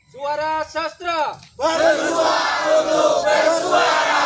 Suara Sastra Bersuara untuk bersuara.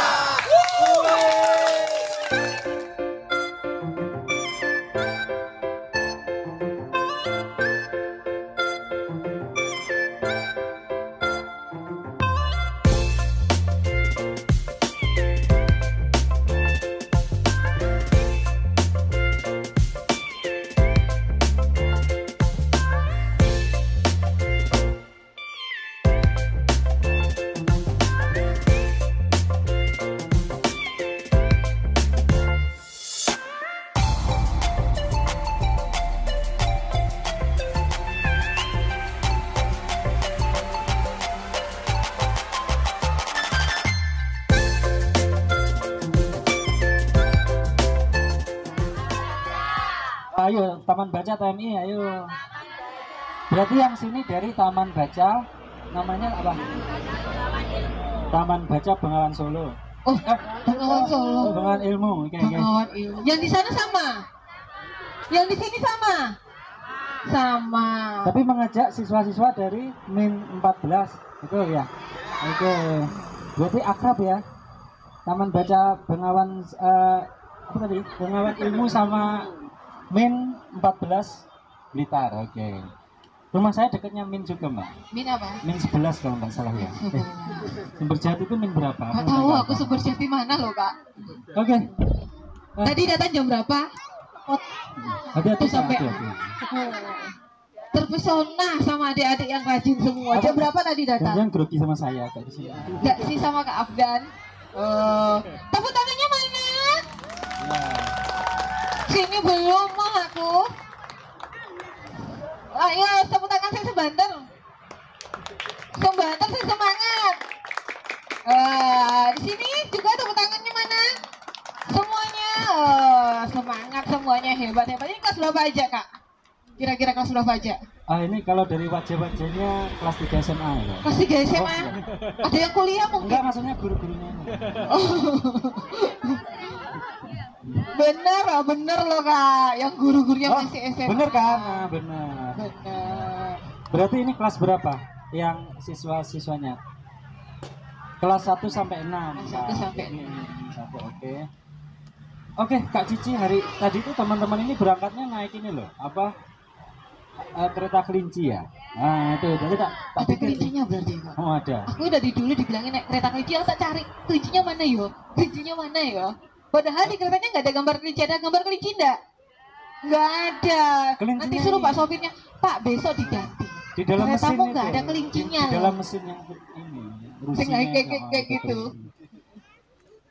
Ayo, Taman Baca TMI, ayo. Berarti yang sini dari Taman Baca, namanya apa? Taman Baca Bengawan Solo. Oh, Bengawan Solo. Oh, Bengawan Ilmu. Oke. Bengawan Ilmu. Yang di sana sama? Yang di sini sama? Sama. Tapi mengajak siswa-siswa dari min 14, itu ya. Oke. Berarti akrab ya. Taman Baca Bengawan apa tadi? Bengawan Ilmu sama min 14 Blitar. Oke. Rumah saya dekatnya min juga, Mbak. Min apa? Min 11 kalau nggak salah ya. Sumberjati itu min berapa? Gak tahu aku Sumberjati mana loh, Kak. Oke. Tadi datang jam berapa? Oh, Hati-hati sampai hati-hati. terpesona sama adik-adik yang rajin semua. Jam berapa tadi datang? Jangan grogi sama saya kayak di sini. Enggak sih, sama Kak Afgan. Tepuk tangannya mana? Sini belum mah aku. Ayo tepuk tangan saya sebanter. Sebanter saya semangat. Di sini juga tepuk tangannya mana? Semuanya. Semangat semuanya, hebat. Ini kelas berapa aja, Kak? Kira-kira kelas berapa aja? Ini kalau dari wajah-wajahnya kelas 3 SMA ya. Kelas 3 SMA? Ada yang kuliah mungkin? Enggak, maksudnya guru-gurunya. Bener loh, Kak. Yang guru-gurunya masih SMA. Bener kan? Nah, bener. Bener. Berarti ini kelas berapa yang siswa-siswanya? Kelas 1 sampai 6. Kelas 1 sampai 6. Oke. Oke, Kak Cici, hari tadi itu teman-teman ini berangkatnya naik ini loh, apa? Kereta kelinci ya. Nah, itu tadi tak Ada pikir. kelincinya berarti, Kak. Oh, ada. Aku dari dulu dibilangin naik kereta kelinci, aku tak cari kelincinya mana yo? Kelincinya mana yo? Padahal di keretanya nggak ada gambar kelinci, ada gambar kelinci enggak? Nggak ada. Kelincinya Nanti suruh ini. Pak sopirnya, Pak besok diganti. Di dalam mesin Keretamu itu. nggak ada kelincinya Di dalam loh. mesin yang ini. Sing rusinya kayak itu. gitu.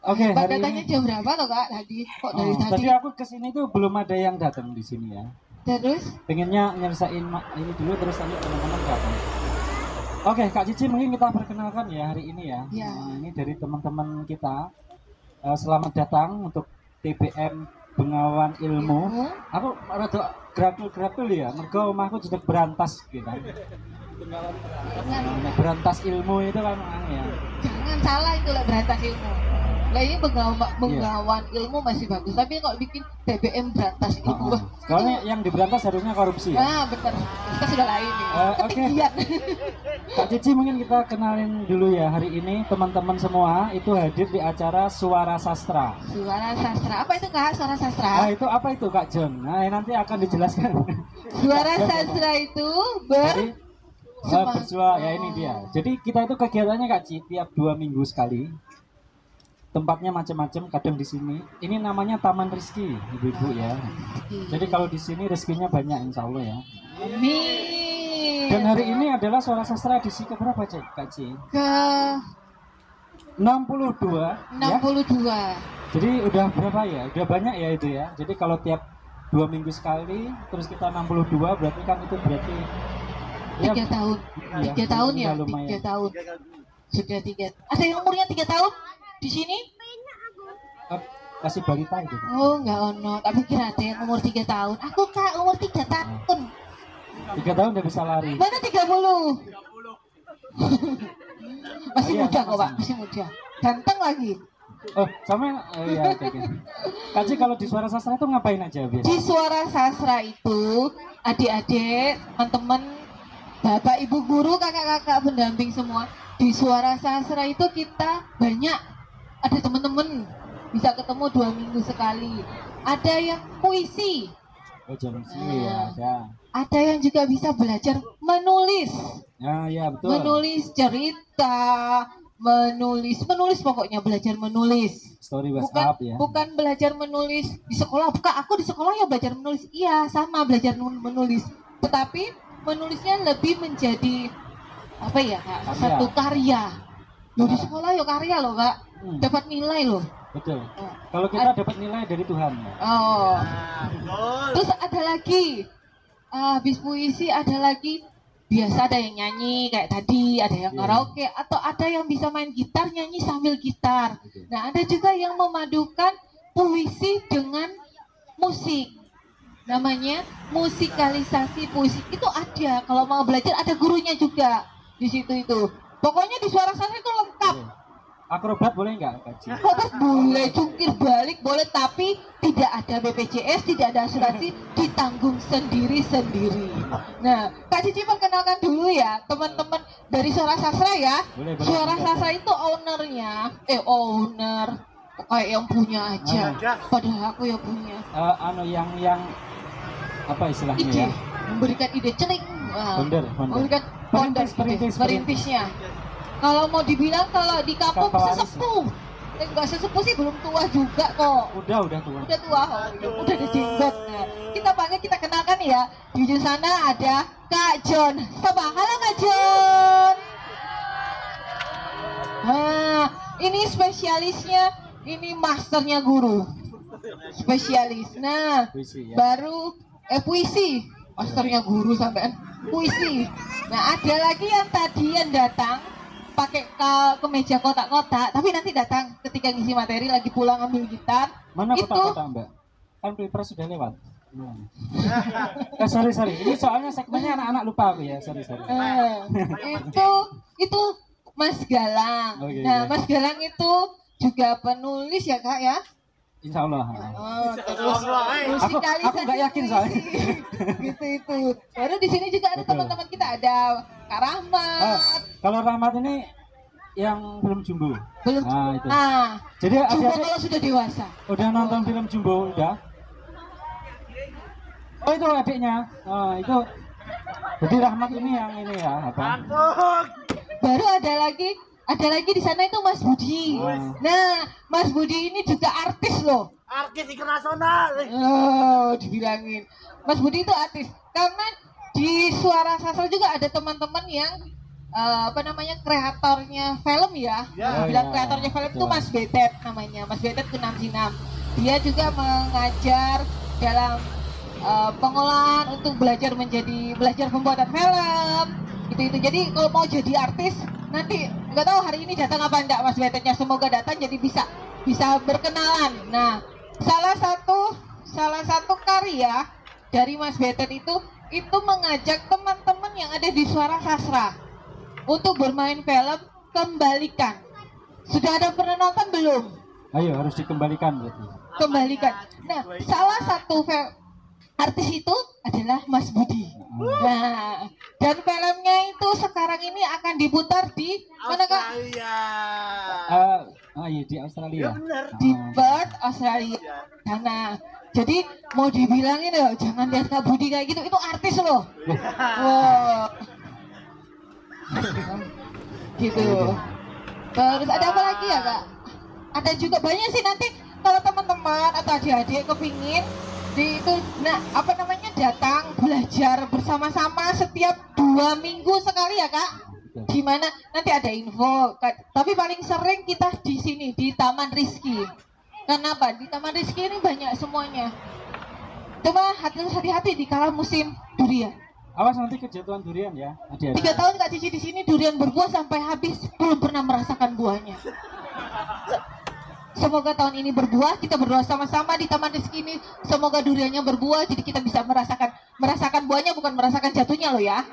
Oke, Pak hari datangnya ini. jam berapa loh, Kak? Tadi kok dari Oh, tadi? tadi aku kesini tuh belum ada yang datang di sini ya. Terus? Pengennya nyelesain ini dulu terus nanti teman-teman datang. Oke, Kak Cici mungkin kita perkenalkan ya hari ini ya. Ya. Nah, ini dari teman-teman kita. Selamat datang untuk TBM Bengawan Ilmu. Aku rada grapul ya, mergo omahku jedeg berantas gitu. Jangan, Berantas ilmu itu kan ya. jangan salah itu lah berantas ilmu. Lah ini Bengawan Ilmu masih bagus, tapi kalau bikin TBM berantas ilmu. Soalnya yang diberantas harusnya korupsi ya. Ah, benar. Kita sudah lain nih. Oke. Ketinggian. Kak Cici mungkin kita kenalin dulu ya, hari ini teman-teman semua itu hadir di acara Suara Sastra. Suara sastra. Apa itu, Kak? Suara sastra? Nah itu apa itu Kak John? Nah nanti akan dijelaskan. Suara sastra itu Jadi, bersuara ya ini dia. Jadi kita itu kegiatannya Kak Ci tiap 2 minggu sekali. Tempatnya macam-macam, kadang di sini. Ini namanya Taman Rizki, ibu-ibu ya. Jadi kalau di sini rezekinya banyak insya Allah ya. Amin. Dan hari ini adalah Suara Sastra edisi keberapa Kak Ci? Ke 62 ya. 62. Jadi udah berapa ya? Udah banyak ya itu ya. Jadi kalau tiap 2 minggu sekali, terus kita 62 berarti kan itu berarti 3 tahun. iya, 3 tahun ya? udah lumayan. 3 tahun. Sudah 3. Ada yang umurnya 3 tahun di sini? Kasih balita itu. Oh, enggak ono. Tapi kira ada yang umur 3 tahun. Aku, Kak, umur 3 tahun. 3 tahun udah bisa lari. Mana 30? Masih Iya, muda kok, Pak. sama-sama. Masih muda. Ganteng lagi. Oh, sama ya oke. Kak Ci kalau di Suara Sastra itu ngapain aja biasa? Di Suara Sastra itu adik-adik, teman-teman Bapak Ibu guru, kakak-kakak pendamping semua, di Suara Sastra itu kita banyak, ada teman-teman bisa ketemu 2 minggu sekali. Ada yang puisi, jam sini ya ada. ada yang juga bisa belajar menulis, Ya betul. menulis cerita, menulis pokoknya belajar menulis. Story Bukan, WhatsApp ya. bukan belajar menulis di sekolah. Bukan, aku di sekolah ya belajar menulis. Iya, sama belajar menulis. Tetapi menulisnya lebih menjadi apa ya, Kak? Karya. Satu karya. Loh, di sekolah ya karya loh, Kak. Dapat nilai loh. Betul. Oh. Kalau kita dapat nilai dari Tuhan. Oh. Terus ada lagi, habis puisi ada lagi, biasa ada yang nyanyi kayak tadi, ada yang karaoke, atau ada yang bisa main gitar, nyanyi sambil gitar. Nah, ada juga yang memadukan puisi dengan musik. Namanya musikalisasi puisi. Itu ada, kalau mau belajar ada gurunya juga di situ itu. Pokoknya di Suara Sastra itu lengkap. Akrobat boleh nggak, Kak Ci? Akrobat boleh, jungkir balik boleh, tapi tidak ada BPJS, tidak ada asuransi, ditanggung sendiri-sendiri. Nah, Kak Cici perkenalkan dulu ya, teman-teman dari Suara Sastra ya. Boleh. Suara Sastra itu owner, kayak yang punya aja. Padahal aku yang punya. Yang apa istilahnya Ide, ya? memberikan ide celing. Founder. Memberikan founder, perintisnya. Kalau mau dibilang kalau di kampung Kakak sesepuh, enggak sesepuh sih, belum tua juga kok. Udah tua. Udah tua, udah ada jenggot. Nah, kita kenalkan ya. Di ujung sana ada Kak John. Sapa, halo Kak John. Nah, ini spesialisnya, ini masternya guru. Spesialis. Nah, Puisi, ya. baru puisi. Masternya guru sampean puisi. Nah, ada lagi yang tadi yang datang pakai kemeja kotak-kotak, tapi nanti datang ketika ngisi materi lagi pulang ambil gitar. Mana itu kotak-kotak, Mbak? Kan Pilpres sudah lewat. Sorry. Ini soalnya segmennya anak-anak lupa aku ya. Sorry. Itu Mas Galang. Okay, Nah, Mas Galang itu juga penulis ya, Kak ya? Insya Allah. Terus musikalisasi Aku nggak yakin soalnya. gitu itu. Baru di sini juga ada Betul. teman-teman kita, ada Kak Rahmat. Kalau Rahmat ini yang belum Jumbo. Belum. Nah, itu. Nah, Jadi Jumbo adik-adik kalau sudah dewasa. udah nonton film Jumbo udah. Oh itu adiknya. Nah, itu. Jadi Rahmat ini yang ini ya apa? Baru ada lagi di sana itu Mas Budi. Nah, Mas Budi ini juga artis loh. Artis internasional. Oh, dibilangin. Mas Budi itu artis. Karena di Suara Sastra juga ada teman-teman yang kreatornya film ya. Bilang kreatornya film itu Mas Betet namanya. Mas Betet Kunam-Sinam. Dia juga mengajar dalam pengolahan untuk belajar pembuatan film. Itu. Jadi kalau mau jadi artis nanti nggak tahu hari ini datang apa enggak Mas Betetnya, semoga datang jadi bisa berkenalan. Nah, salah satu karya dari Mas Betet itu mengajak teman-teman yang ada di Suara Sastra untuk bermain film Kembalikan. Sudah ada pernah nonton belum? Ayo harus dikembalikan berarti. Kembalikan. Nah, salah satu artis itu adalah Mas Budi. Nah, dan filmnya itu sekarang ini akan diputar di mana, Kak? Australia. Iya di Australia. Ya benar. Di Perth, Australia. Nah, jadi mau dibilangin loh, jangan lihat Kak Budi kayak gitu, itu artis loh. Wow. Gitu. Terus ada apa lagi ya, Kak? Ada juga banyak sih, nanti kalau teman-teman atau adik-adik kepingin datang belajar bersama-sama setiap 2 minggu sekali ya, Kak. Di mana nanti ada info, tapi paling sering kita di sini di Taman Rizky. Kenapa? Di Taman Rizky ini banyak semuanya. Coba hati-hati di kala musim durian. Awas nanti kejatuhan durian ya, adik-adik. 3 tahun Kak Cici di sini durian berbuah sampai habis, belum pernah merasakan buahnya. Semoga tahun ini berbuah, kita berdoa sama-sama di Taman Rizky ini. Semoga duriannya berbuah, jadi kita bisa merasakan buahnya, bukan merasakan jatuhnya loh ya.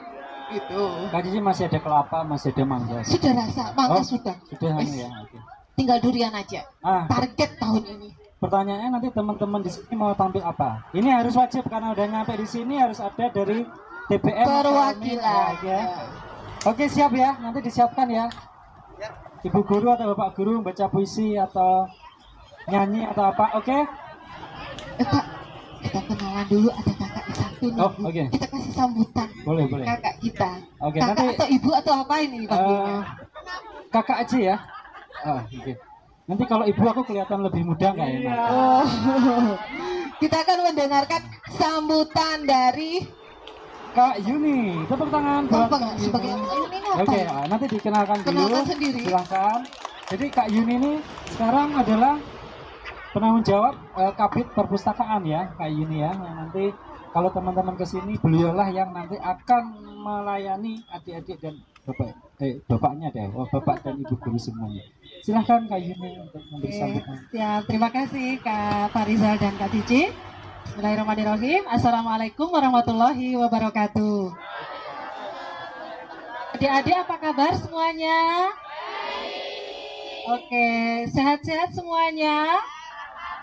Gitu. Kak Cici masih ada kelapa, masih ada mangga. Sudah rasa, mangga sudah. Sudah Wes, ya. Oke. tinggal durian aja. Target tahun ini. Pertanyaannya nanti teman-teman di sini mau tampil apa? Ini harus wajib karena udah nyampe di sini harus ada dari TBM perwakilan. ya. Oke, siap ya, nanti disiapkan ya. Ibu guru atau bapak guru baca puisi atau nyanyi atau apa, oke? Kak, kita kenalan dulu, ada kakak di samping. Oh, oke. Kita kasih sambutan. Boleh. Kakak kita. Oke, Kakak nanti atau ibu atau apa ini panggilnya? kakak aja ya. Oke. Nanti kalau ibu aku kelihatan lebih muda nggak enak. Oh. Kita akan mendengarkan sambutan dari Kak Yuni. Tepuk tangan buat Bapak Kak Yuni. sebagai ini apa? Oke, nanti dikenalkan dulu. Kenalkan sendiri. Silahkan. Jadi Kak Yuni ini sekarang adalah penanggung jawab Kabid Perpustakaan ya, Kak Yuni ya. Nah, nanti kalau teman-teman kesini, beliaulah yang nanti akan melayani adik-adik dan bapaknya deh, bapak dan ibu guru semuanya. Silahkan Kak Yuni untuk memberi sambutan. Siap, terima kasih Kak Farizal dan Kak Cici. Bismillahirrahmanirrahim. Assalamualaikum warahmatullahi wabarakatuh. Adik-adik apa kabar semuanya? Oke, sehat-sehat semuanya?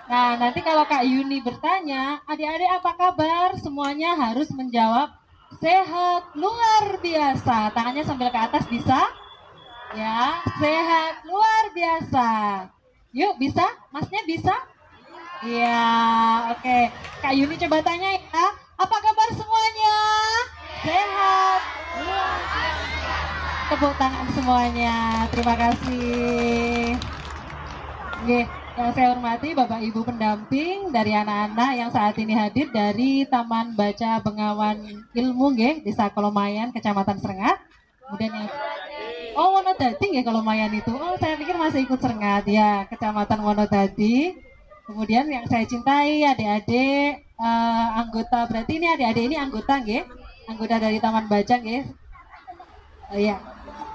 Nah, nanti kalau Kak Yuni bertanya, adik-adik apa kabar? Semuanya harus menjawab sehat luar biasa. Tangannya sambil ke atas bisa? Ya, sehat luar biasa. Yuk, bisa? Masnya bisa? Iya, oke. Kak Yuni coba tanya ya, apa kabar semuanya? Sehat luar biasa. Tepuk tangan semuanya, terima kasih. Oke. Yang saya hormati Bapak Ibu pendamping dari anak-anak yang saat ini hadir dari Taman Baca Bengawan Ilmu nggih, Desa Kolomayan, Kecamatan Serengat. Kemudian yang Wonodadi nggih Kolomayan itu. Oh, saya pikir masih ikut Serengat ya, Kecamatan Wonodadi. Kemudian yang saya cintai adik-adik anggota, berarti ini adik-adik ini anggota nggih. Anggota dari Taman Baca nggih. Iya.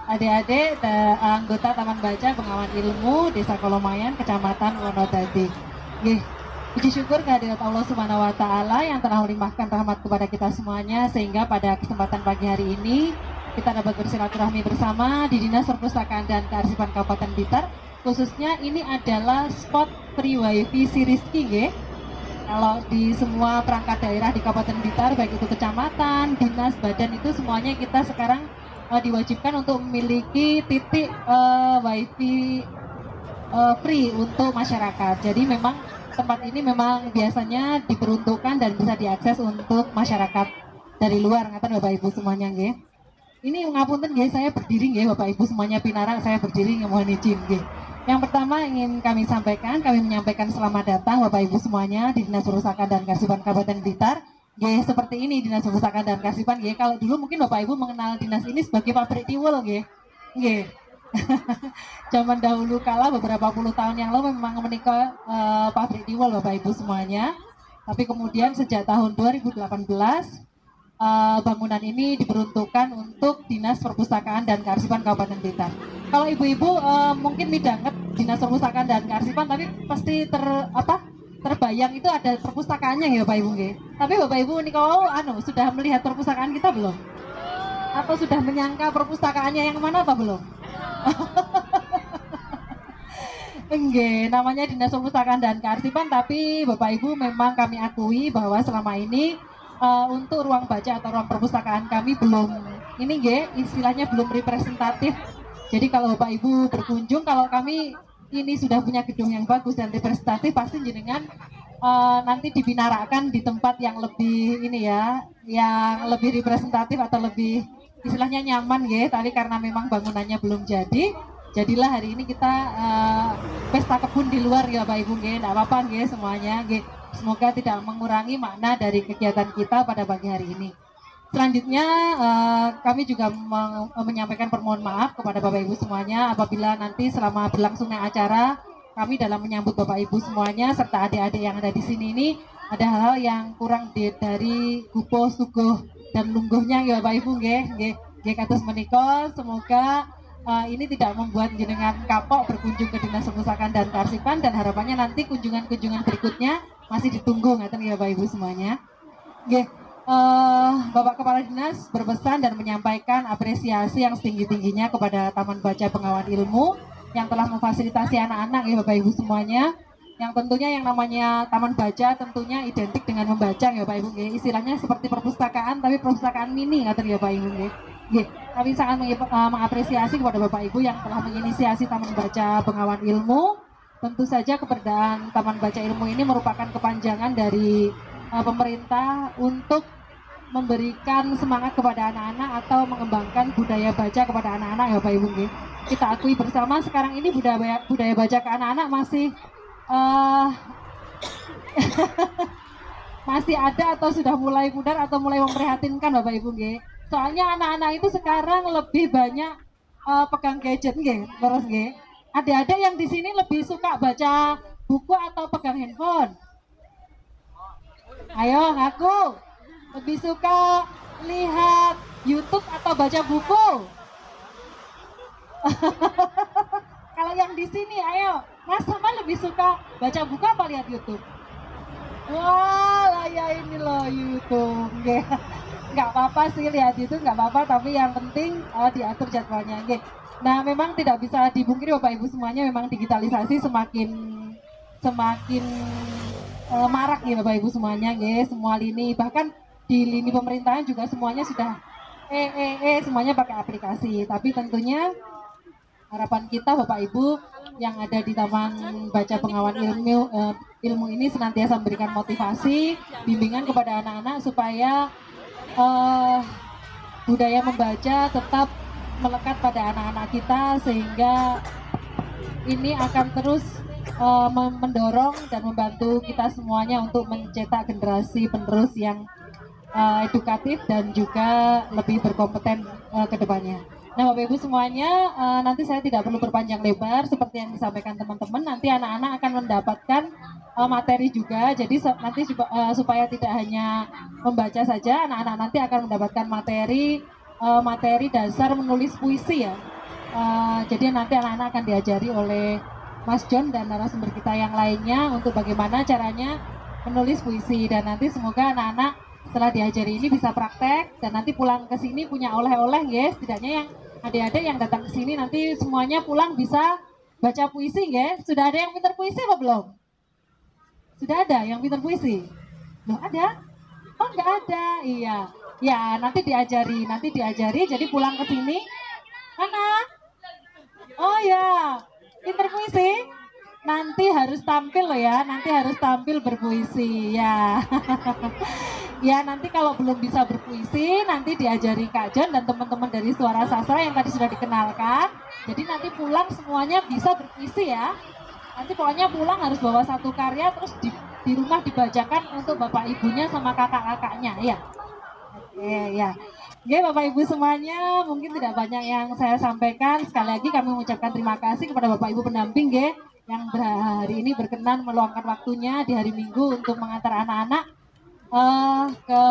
Adik-adik anggota Taman Baca Bengawan Ilmu Desa Kolomayan Kecamatan Wonodadi. Nggih, puji syukur kehadirat Allah Subhanahu wa taala yang telah melimpahkan rahmat kepada kita semuanya sehingga pada kesempatan pagi hari ini kita dapat bersilaturahmi bersama di Dinas Perpustakaan dan Kearsipan Kabupaten Blitar. Khususnya ini adalah spot free wifi si Rizky nggih. Kalau di semua perangkat daerah di Kabupaten Blitar baik itu kecamatan, dinas, badan itu semuanya kita sekarang diwajibkan untuk memiliki titik wifi free untuk masyarakat. Jadi memang tempat ini memang biasanya diperuntukkan dan bisa diakses untuk masyarakat dari luar. Ngaten Bapak Ibu semuanya nggih. Ini ngapunten nggih, saya berdiri nggih Bapak Ibu semuanya pinarak, saya berdiri mohon izin nggih. Yang pertama ingin kami menyampaikan selamat datang Bapak Ibu semuanya di Dinas Perpustakaan dan Kearsipan Kabupaten Blitar. Nggih, seperti ini Dinas Perpustakaan dan Kearsipan nggih. Kalau dulu mungkin Bapak Ibu mengenal dinas ini sebagai pabrik tiwul nggih. Nggih. Zaman dahulu kala beberapa puluh tahun yang lalu memang menikah pabrik tiwul Bapak Ibu semuanya. Tapi kemudian sejak tahun 2018 bangunan ini diperuntukkan untuk Dinas Perpustakaan dan Kearsipan Kabupaten Blitar. Kalau ibu-ibu mungkin midanget Dinas Perpustakaan dan Kearsipan, tapi pasti terbayang itu ada perpustakaannya ya Bapak Ibu nggih. Tapi Bapak Ibu nih kalau sudah melihat perpustakaan kita belum? Atau sudah menyangka perpustakaannya yang mana apa belum? Nggih, namanya Dinas Perpustakaan dan Kearsipan, tapi Bapak Ibu memang kami akui bahwa selama ini untuk ruang baca atau ruang perpustakaan kami belum ini nggih, istilahnya belum representatif. Jadi kalau Bapak Ibu berkunjung, kalau kami ini sudah punya gedung yang bagus dan representatif, pasti jenengan nanti dibinarakan di tempat yang lebih ini ya, yang lebih representatif atau lebih istilahnya nyaman ya. Tapi karena memang bangunannya belum jadi, jadilah hari ini kita pesta kebun di luar ya Bapak Ibu nggih. Enggak apa-apa nggih semuanya nggih. Semoga tidak mengurangi makna dari kegiatan kita pada pagi hari ini. Selanjutnya kami juga menyampaikan permohonan maaf kepada Bapak Ibu semuanya apabila nanti selama berlangsungnya acara kami dalam menyambut Bapak Ibu semuanya serta adik-adik yang ada di sini ini ada hal-hal yang kurang dari gupo, suguh dan lungguhnya ya Bapak Ibu nggih kados menika. Semoga ini tidak membuat jenengan kapok berkunjung ke Dinas Perpustakaan dan Kearsipan, dan harapannya nanti kunjungan-kunjungan berikutnya masih ditunggu ngaten ya Bapak Ibu semuanya. Nggih. Bapak Kepala Dinas berpesan dan menyampaikan apresiasi yang setinggi-tingginya kepada Taman Baca Bengawan Ilmu yang telah memfasilitasi anak-anak ya Bapak Ibu semuanya, yang tentunya yang namanya taman baca tentunya identik dengan membaca ya Pak Ibu nggih. Istilahnya seperti perpustakaan tapi perpustakaan mini ngaten ya Pak Ibu nggih. Nggih, kami sangat mengapresiasi kepada Bapak Ibu yang telah menginisiasi Taman Baca Bengawan Ilmu. Tentu saja keberadaan Taman Baca Ilmu ini merupakan kepanjangan dari pemerintah untuk memberikan semangat kepada anak-anak atau mengembangkan budaya baca kepada anak-anak ya Bapak Ibu nggih. Kita akui bersama sekarang ini budaya baca ke anak-anak masih masih ada atau sudah mulai pudar atau mulai memprihatinkan Bapak Ibu nggih. Soalnya anak-anak itu sekarang lebih banyak pegang gadget nggih, terus nggih. Adik-adik yang di sini lebih suka baca buku atau pegang handphone? Ayo ngaku. Lebih suka lihat YouTube atau baca buku? Kalau yang di sini, ayo, Mas sama lebih suka baca buku apa lihat YouTube? Wah, lah ya ini loh YouTube. Nggak apa-apa sih lihat YouTube, nggak apa-apa, tapi yang penting diatur jadwalnya. Nah, memang tidak bisa dipungkiri Bapak Ibu semuanya, memang digitalisasi semakin marak ya Bapak Ibu semuanya, semua lini, bahkan di lini pemerintahan juga semuanya sudah semuanya pakai aplikasi. Tapi tentunya harapan kita Bapak Ibu yang ada di Taman Baca Bengawan Ilmu ini senantiasa memberikan motivasi, bimbingan kepada anak-anak supaya budaya membaca tetap melekat pada anak-anak kita, sehingga ini akan terus mendorong dan membantu kita semuanya untuk mencetak generasi penerus yang edukatif dan juga lebih berkompeten ke depannya. Nah Bapak Ibu semuanya, nanti saya tidak perlu berpanjang lebar seperti yang disampaikan teman-teman. Nanti anak-anak akan mendapatkan materi juga, jadi nanti supaya tidak hanya membaca saja, anak-anak nanti akan mendapatkan materi dasar menulis puisi ya. Jadi nanti anak-anak akan diajari oleh Mas John dan narasumber kita yang lainnya untuk bagaimana caranya menulis puisi, dan nanti semoga anak-anak setelah diajari ini bisa praktek dan nanti pulang ke sini punya oleh-oleh ya. Setidaknya yang adik-adik yang datang ke sini nanti semuanya pulang bisa baca puisi ya. Sudah ada yang pintar puisi apa belum? Sudah ada yang pintar puisi? Belum ada? Oh nggak ada, iya. Ya nanti diajari jadi pulang ke sini. Mana? Oh ya, pintar puisi? Nanti harus tampil loh ya, nanti harus tampil berpuisi ya. Ya nanti kalau belum bisa berpuisi nanti diajari Kak John dan teman-teman dari Suara Sastra yang tadi sudah dikenalkan. Jadi nanti pulang semuanya bisa berpuisi ya. Nanti pokoknya pulang harus bawa satu karya, terus di rumah dibacakan untuk bapak ibunya sama kakak-kakaknya ya. Oke ya. Oke Bapak Ibu semuanya, mungkin tidak banyak yang saya sampaikan. Sekali lagi kami mengucapkan terima kasih kepada Bapak Ibu pendamping yang hari ini berkenan meluangkan waktunya di hari Minggu untuk mengantar anak-anak ke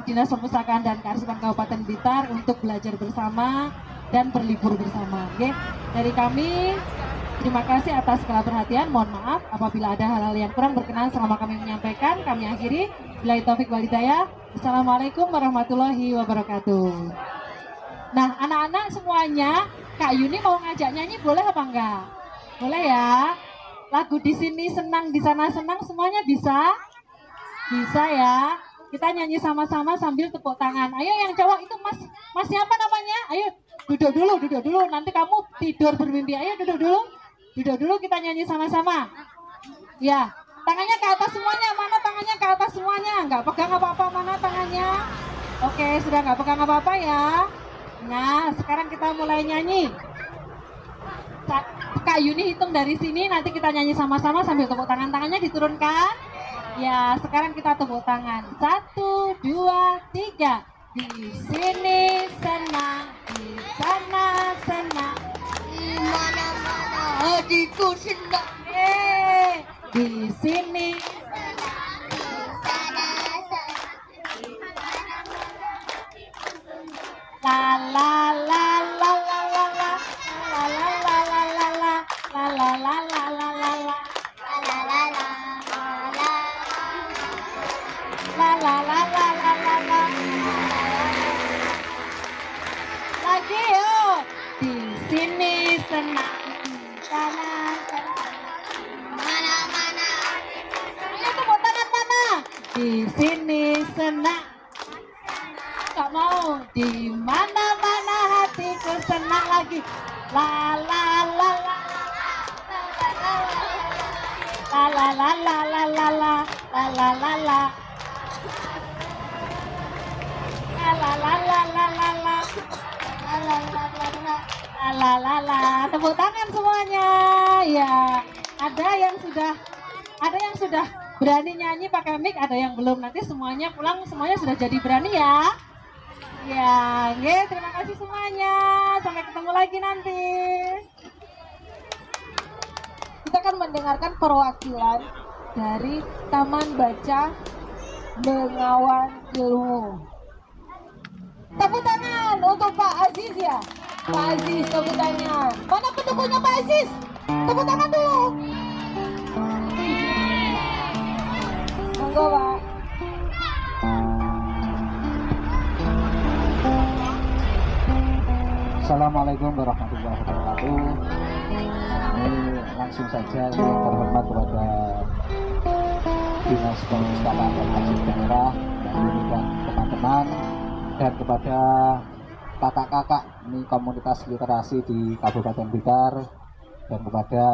Dinas Perpustakaan dan Kearsipan Kabupaten Blitar untuk belajar bersama dan berlibur bersama. Oke. Dari kami terima kasih atas segala perhatian. Mohon maaf apabila ada hal-hal yang kurang berkenan selama kami menyampaikan. Kami akhiri. Billahi taufik wal hidayah. Assalamualaikum warahmatullahi wabarakatuh. Nah, anak-anak semuanya, Kak Yuni mau ngajak nyanyi boleh apa enggak? Boleh ya. Lagu di sini senang, di sana senang, semuanya bisa? Bisa ya. Kita nyanyi sama-sama sambil tepuk tangan. Ayo yang cowok itu Mas siapa namanya? Ayo duduk dulu. Nanti kamu tidur bermimpi. Ayo duduk dulu kita nyanyi sama-sama. Ya, tangannya ke atas semuanya. Mana tangannya ke atas semuanya? Nggak pegang apa-apa, mana tangannya? Oke, sudah nggak pegang apa-apa ya. Nah, sekarang kita mulai nyanyi. Kak Yuni hitung dari sini, nanti kita nyanyi sama-sama sambil tepuk tangan. Tangannya diturunkan. Ya, sekarang kita tepuk tangan. 1, 2, 3. Di sini senang, di sana senang, di mana-mana hatiku senang. Di sini senang, di sana senang, di mana-mana hatiku senang. La la la la la la la la la la la la la la la la la la la la. Lagi yuk. Di sini senang, di sana senang, mana-mana Di sini senang, tak mau. Di mana-mana hatiku senang lagi. La la la la la la la la la la la la la la la la. La la la la la la. La. Tepuk tangan semuanya. Ya, ada yang sudah berani nyanyi pakai mic, ada yang belum. Nanti semuanya pulang, semuanya sudah jadi berani ya. Ya, nge, terima kasih semuanya. Sampai ketemu lagi nanti. Kita akan mendengarkan perwakilan dari Taman Baca Bengawan Ilmu. Tepuk tangan untuk Pak Aziz ya. Pak Aziz, tepuk tangan. Mana pendukungnya Pak Aziz? Tepuk tangan dulu. Monggo Pak. Assalamualaikum warahmatullahi wabarakatuh. Ini langsung saja ini yang terhormat kepada Dinas Perpustakaan dan Arsip Daerah dan teman-teman, dan kepada kakak-kakak ini komunitas literasi di Kabupaten Blitar, dan kepada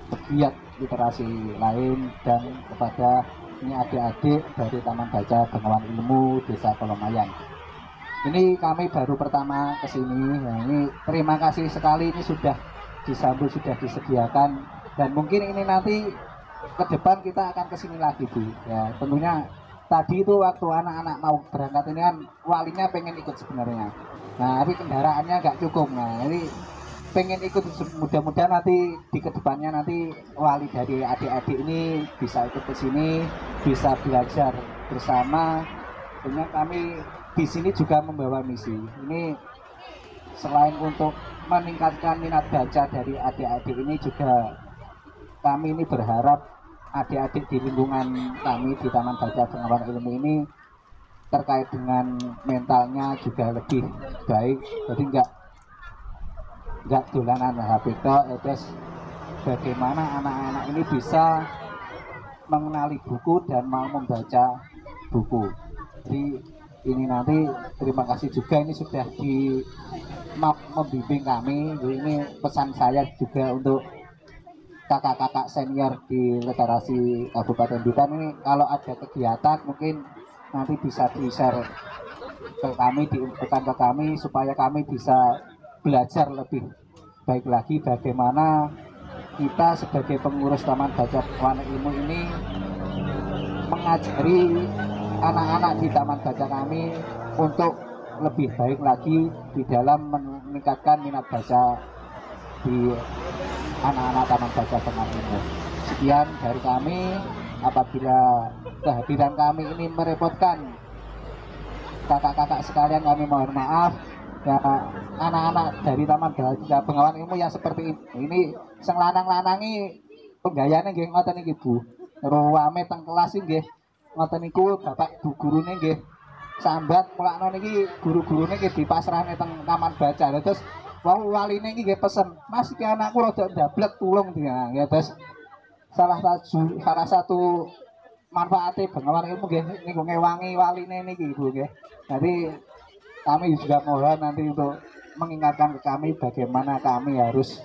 pegiat literasi lain, dan kepada ini adik-adik dari Taman Baca Bengawan Ilmu Desa Kolongayan. Ini kami baru pertama ke sini. Nah, ini terima kasih sekali, ini sudah disambut, sudah disediakan, dan mungkin ini nanti ke depan kita akan ke sini lagi Bu. Ya, tentunya tadi itu waktu anak-anak mau berangkat ini kan walinya pengen ikut sebenarnya. Nah, tapi kendaraannya nggak cukup. Nah, ini pengen ikut, mudah-mudahan nanti di kedepannya nanti wali dari adik-adik ini bisa ikut ke sini, bisa belajar bersama. Dengan kami di sini juga membawa misi. Ini selain untuk meningkatkan minat baca dari adik-adik ini, juga kami ini berharap adik-adik di lingkungan kami di Taman Baca Bengawan Ilmu ini terkait dengan mentalnya juga lebih baik. Jadi enggak dolanan HP tok, terus bagaimana anak-anak ini bisa mengenali buku dan mau membaca buku. Jadi ini nanti terima kasih juga, ini sudah membimbing kami. Jadi ini pesan saya juga untuk kakak-kakak senior di literasi Kabupaten Blitar ini, kalau ada kegiatan mungkin nanti bisa di-share ke kami, diinfokan ke kami supaya kami bisa belajar lebih baik lagi bagaimana kita sebagai pengurus Taman Baca Bengawan Ilmu ini mengajari anak-anak di Taman Baca kami untuk lebih baik lagi di dalam meningkatkan minat baca di anak-anak Taman Baca Bengawan Ilmu. Sekian dari kami. Apabila kehadiran kami ini merepotkan kakak-kakak sekalian, kami mohon maaf. Ya, anak-anak dari Taman Baca Bengawan Ilmu yang seperti ini sing lanang-lanangi penggayane nggih ngoten iki Bu. Ruwame teng kelas nggih ngoten niku, bapak bu gurune nggih sambat mulakno niki guru-gurune nggih dipasrahne teng Taman Baca. Terus waline iki nggih pesen, "Mas iki anakku rada ndablek tulung dia." Ya terus salah satu manfaatnya Bengawan Ilmu nggih niku ngewangi waline niki Bu nggih. Jadi kami juga mohon nanti untuk mengingatkan ke kami bagaimana kami harus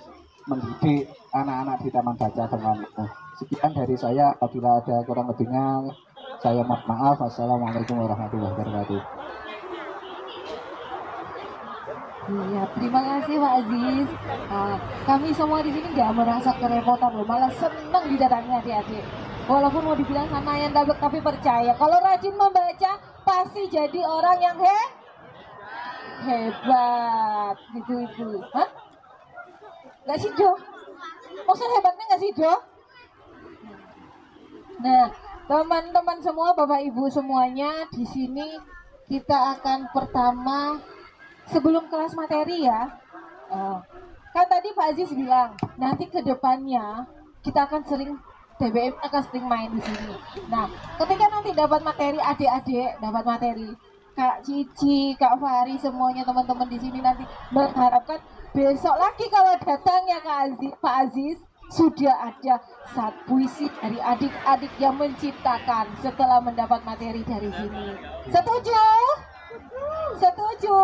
mendidik anak-anak di Taman Baca Bengawan Ilmu. Sekian dari saya, apabila ada kurang lebihnya saya mohon maaf. Wassalamualaikum warahmatullahi wabarakatuh. Iya, terima kasih Pak Aziz. Kami semua di sini nggak merasa kerepotan loh, malah senang didatangi adik-adik. Walaupun mau dibilang sana yang dablek, tapi percaya kalau rajin membaca pasti jadi orang yang hebat. Gitu. Hah? Nggak sih Jo? Maksudnya hebatnya nggak sih Jo? Nah, teman-teman semua, Bapak Ibu semuanya, di sini kita akan pertama sebelum kelas materi ya. Kan tadi Pak Aziz bilang nanti ke depannya kita akan sering TBM akan sering main di sini. Nah, ketika nanti dapat materi, adik-adik dapat materi, Kak Cici, Kak Fahri, semuanya teman-teman di sini nanti mengharapkan besok lagi kalau datang ya Pak Aziz, sudah ada saat puisi dari adik-adik yang menciptakan setelah mendapat materi dari sini. Setuju? Setuju?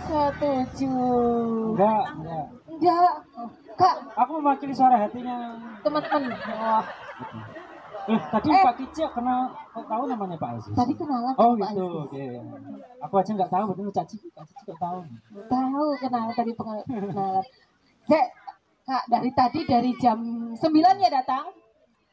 Setuju? Enggak. Enggak. Kak, Aku mewakili suara hatinya. teman-teman. Wah, Tadi Pak Kicik kenal, kok tahu namanya Pak Aziz? tadi kenalan Oh sama Pak gitu, Aziz. oke. Aku aja nggak tahu, betul Kak Cici kok tahu. Tahu kenal tadi pengenalan. Kak, dari jam 9 ya datang.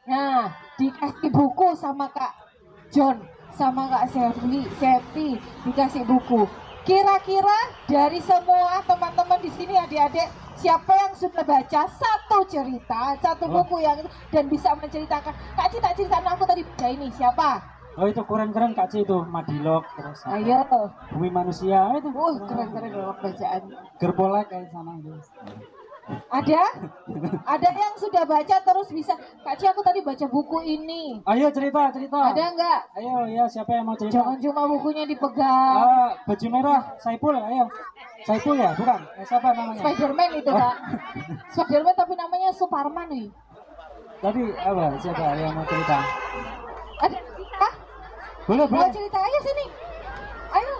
Nah, dikasih buku sama Kak John, sama Kak Septi dikasih buku. Kira-kira dari semua teman-teman di sini adik-adik, siapa yang sudah baca satu cerita, satu buku yang dan bisa menceritakan? Kak Ci tak ceritakan aku tadi baca ini, siapa? Oh itu keren-keren Kak Ci itu, Madilog terus. apa? Ayo. Bumi Manusia itu. Keren-keren loh bacaan. Gerbolek kayak sana itu. Ada? Ada yang sudah baca terus bisa. Kak Ci aku tadi baca buku ini. Ayo cerita. Ada enggak? Ayo ya siapa yang mau cerita? Jangan cuma bukunya dipegang. Baju merah, Saipul, ayo. Saipul ya, bukan? Siapa namanya? Spiderman itu Kak. Spiderman tapi namanya Superman nih. Tadi apa? Siapa yang mau cerita? Ada? Hah? Boleh. Mau cerita aja sini. Ayo.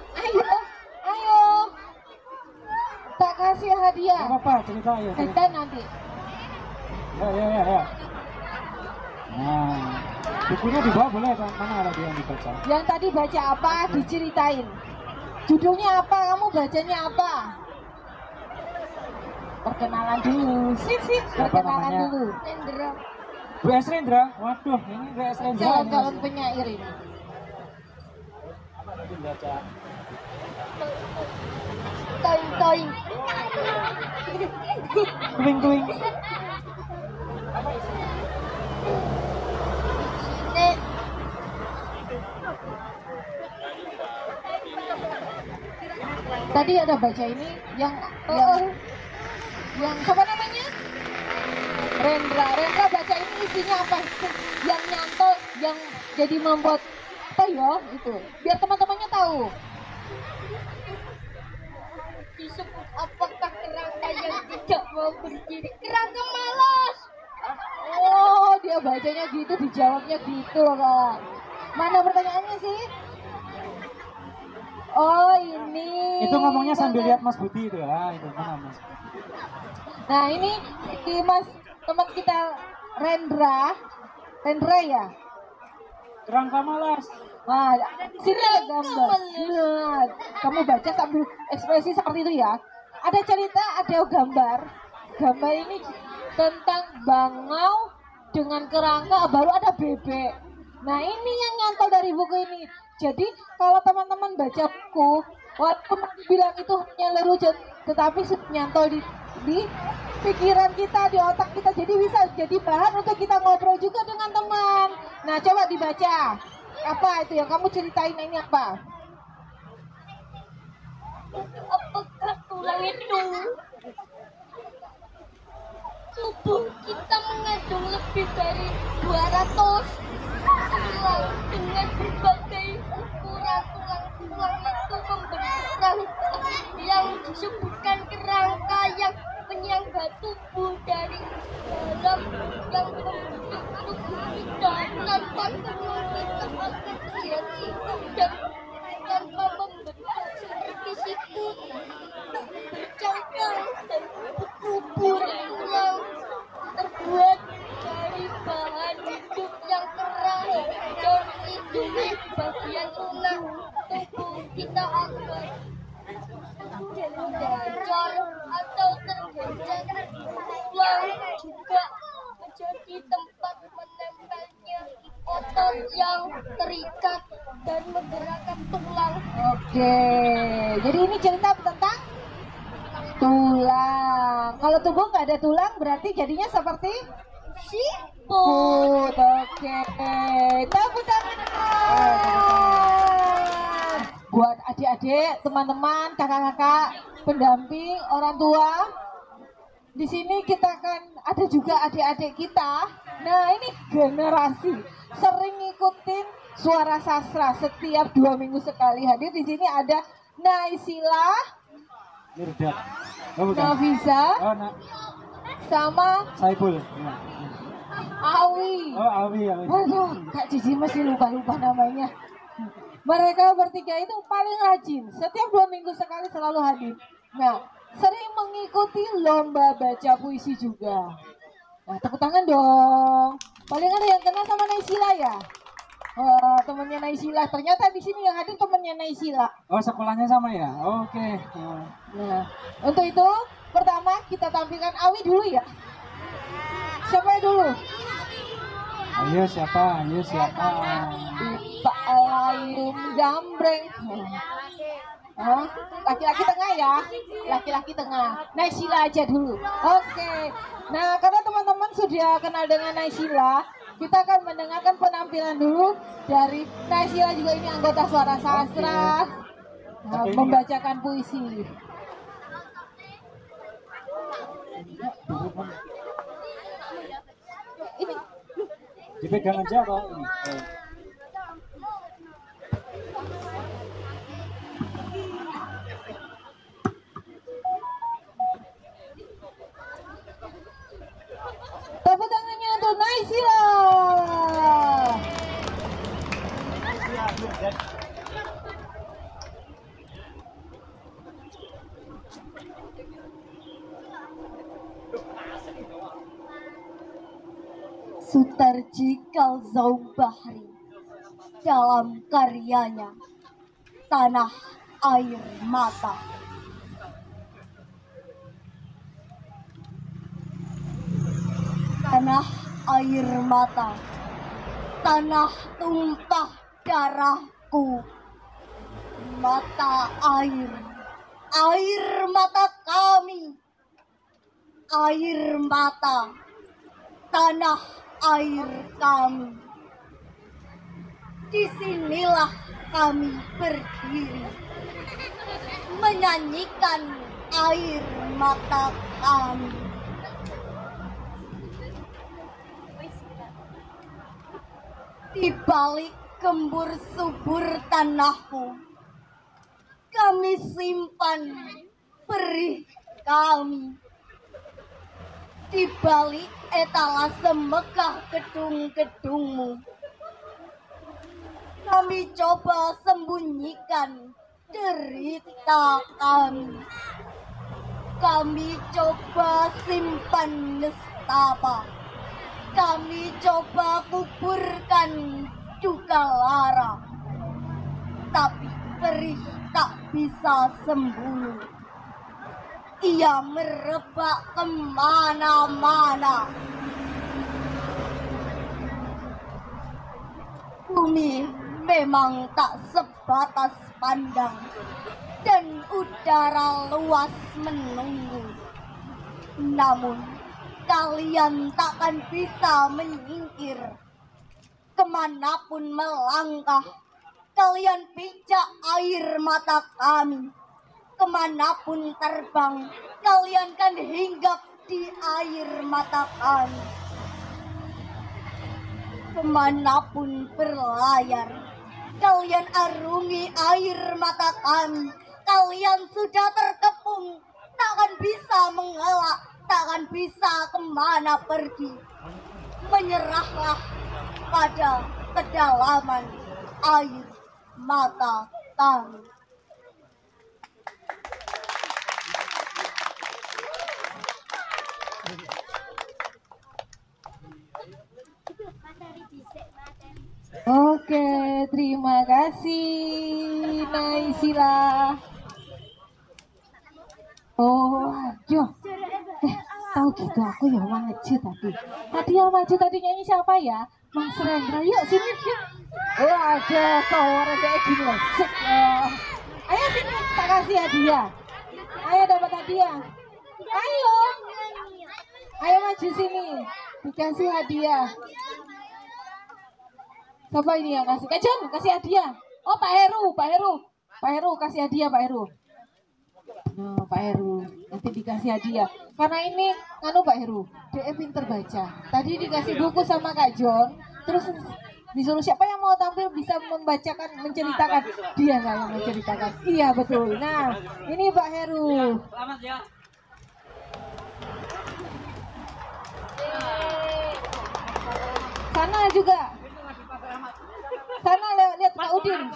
Tak kasih hadiah. Gak apa-apa, cerita ayo. Kita nanti. Ya. Nah, bukunya dibawa boleh kan? Mana ada dia yang dibaca? Yang tadi baca apa diceritain. Judulnya apa? Kamu bacanya apa? Perkenalan dulu. Sip. Siapa Perkenalan namanya? dulu. W.S. Rendra. Waduh, ini W.S. Rendra. Calon penyair ini. Apa tadi baca? Toing. Kuing. Tadi ada baca ini yang siapa namanya? Rendra baca ini isinya apa? Yang nyantol, yang jadi membuat apa ya itu? Biar teman-temannya tahu. Disebut apakah kerangka yang tidak mau berdiri? Kerangka malas. Oh, dia bacanya gitu, dijawabnya gitu loh Kak. Mana pertanyaannya sih? Oh ini. Itu ngomongnya sambil lihat Mas Budi itu ya, itu mana Mas? Nah ini di teman kita Rendra ya. Kerangka malas. Nah, sini ada gambar. Nah, kamu baca sambil ekspresi seperti itu ya. Ada cerita, ada gambar. Gambar ini tentang bangau dengan kerangka, baru ada bebek. Nah ini yang nyantol dari buku ini. Jadi kalau teman-teman baca buku, walaupun bilang itu hanya lelucon, tetapi nyantol di pikiran kita, di otak kita, jadi bisa jadi bahan untuk kita ngobrol juga dengan teman. Nah coba dibaca. Apa itu yang kamu ceritain ini apa? Apakah tulang itu? Tubuh kita mengandung lebih dari 200 tulang dengan berbagai ukuran. Tulang itu membentuk rangka yang disebutkan kerangka yang menyangga tubuh dari dalam yang membentuk tubuh kita tanpa tubuh kita akan jadi dan tanpa membentuk seperti siku bercangkang dan kubur tulang terbuat dari bahan hidup yang keras dan itu bagian lunak tubuh kita agar bocor atau tergencet. Tulang juga menjadi tempat menempelnya otot yang terikat dan menggerakkan tulang. Oke, jadi ini cerita tentang tulang. Kalau tubuh nggak ada tulang berarti jadinya seperti siput. Oke, tepuk tangan buat adik-adik, teman-teman, kakak-kakak, pendamping, orang tua. Di sini kita akan ada juga adik-adik kita. Nah ini generasi sering ngikutin Suara Sastra setiap 2 minggu sekali hadir. Di sini ada Naisila, Mirdad. Oh, bukan. Nafisa, Oh, sama Saiful. Ya. Awi. Oh, Awi. Waduh, Kak Cici masih lupa-lupa namanya. Mereka bertiga itu paling rajin. Setiap 2 minggu sekali selalu hadir. Nah, sering mengikuti lomba baca puisi juga. Nah, tepuk tangan dong. Paling ada yang kenal sama Naisila ya? Wah, temennya Naisila. Ternyata di sini yang hadir temennya Naisila. Oh, sekolahnya sama ya? Oke. Oh. Nah, untuk itu pertama kita tampilkan Awi dulu ya. Siapa dulu? Ayo siapa? Pak Layum Gambreng. Laki-laki tengah ya. Laki-laki tengah. Naisila aja dulu. Oke. Nah, karena teman-teman sudah kenal dengan Naisila, kita akan mendengarkan penampilan dulu dari Naisila, juga ini anggota Suara Sastra. Membacakan puisi. Ini Dipegang aja atau ini? tepuk tangannya untuk Naisila. Sutarji Kalzaum Bahri dalam karyanya Tanah Air Mata. Tanah air mata, tanah tumpah darahku, mata air mata kami, air mata, tanah air kami. Disinilah kami berdiri, menyanyikan air mata kami. Di balik gembur subur tanahku, kami simpan perih kami. Di balik etalase megah gedung-gedungmu, kami coba sembunyikan derita kami. Kami coba simpan nestapa, kami coba kuburkan duka lara, tapi perih tak bisa sembuh. Ia merebak kemana-mana. Bumi memang tak sebatas pandang, dan udara luas menunggu. Namun kalian takkan bisa menyingkir. Kemanapun melangkah, kalian pijak air mata kami. Kemanapun terbang, kalian kan hinggap di air mata kami. Kemanapun berlayar, kalian arungi air mata kami. Kalian sudah terkepung, takkan bisa mengelak, takkan bisa kemana pergi. Menyerahlah pada kedalaman air mata kami. Oke, terima kasih Naisila. Oh, aduh. Tahu gitu aku ya maju tadi. Tadi yang maju tadi nyanyi siapa ya? Mas Rendra, yuk sini yuk. Oh, ada kawan kayak gini loh. Ayo sini, tak kasih hadiah. Ayo dapat hadiah. Ayo. Ayo maju sini. Dikasih hadiah. Siapa ini yang kasih? Kak John, kasih hadiah. Oh, Pak Heru. Pak Heru kasih hadiah, Pak Heru. Nah, Pak Heru nanti dikasih hadiah. Karena ini Pak Heru, dia pinter baca. Tadi dikasih buku sama Kak John, terus disuruh siapa yang mau tampil bisa membacakan, menceritakan. Dia nggak yang menceritakan. Iya betul. Nah, ini Pak Heru. Selamat ya. Sana juga. Sana lihat Kak Udin.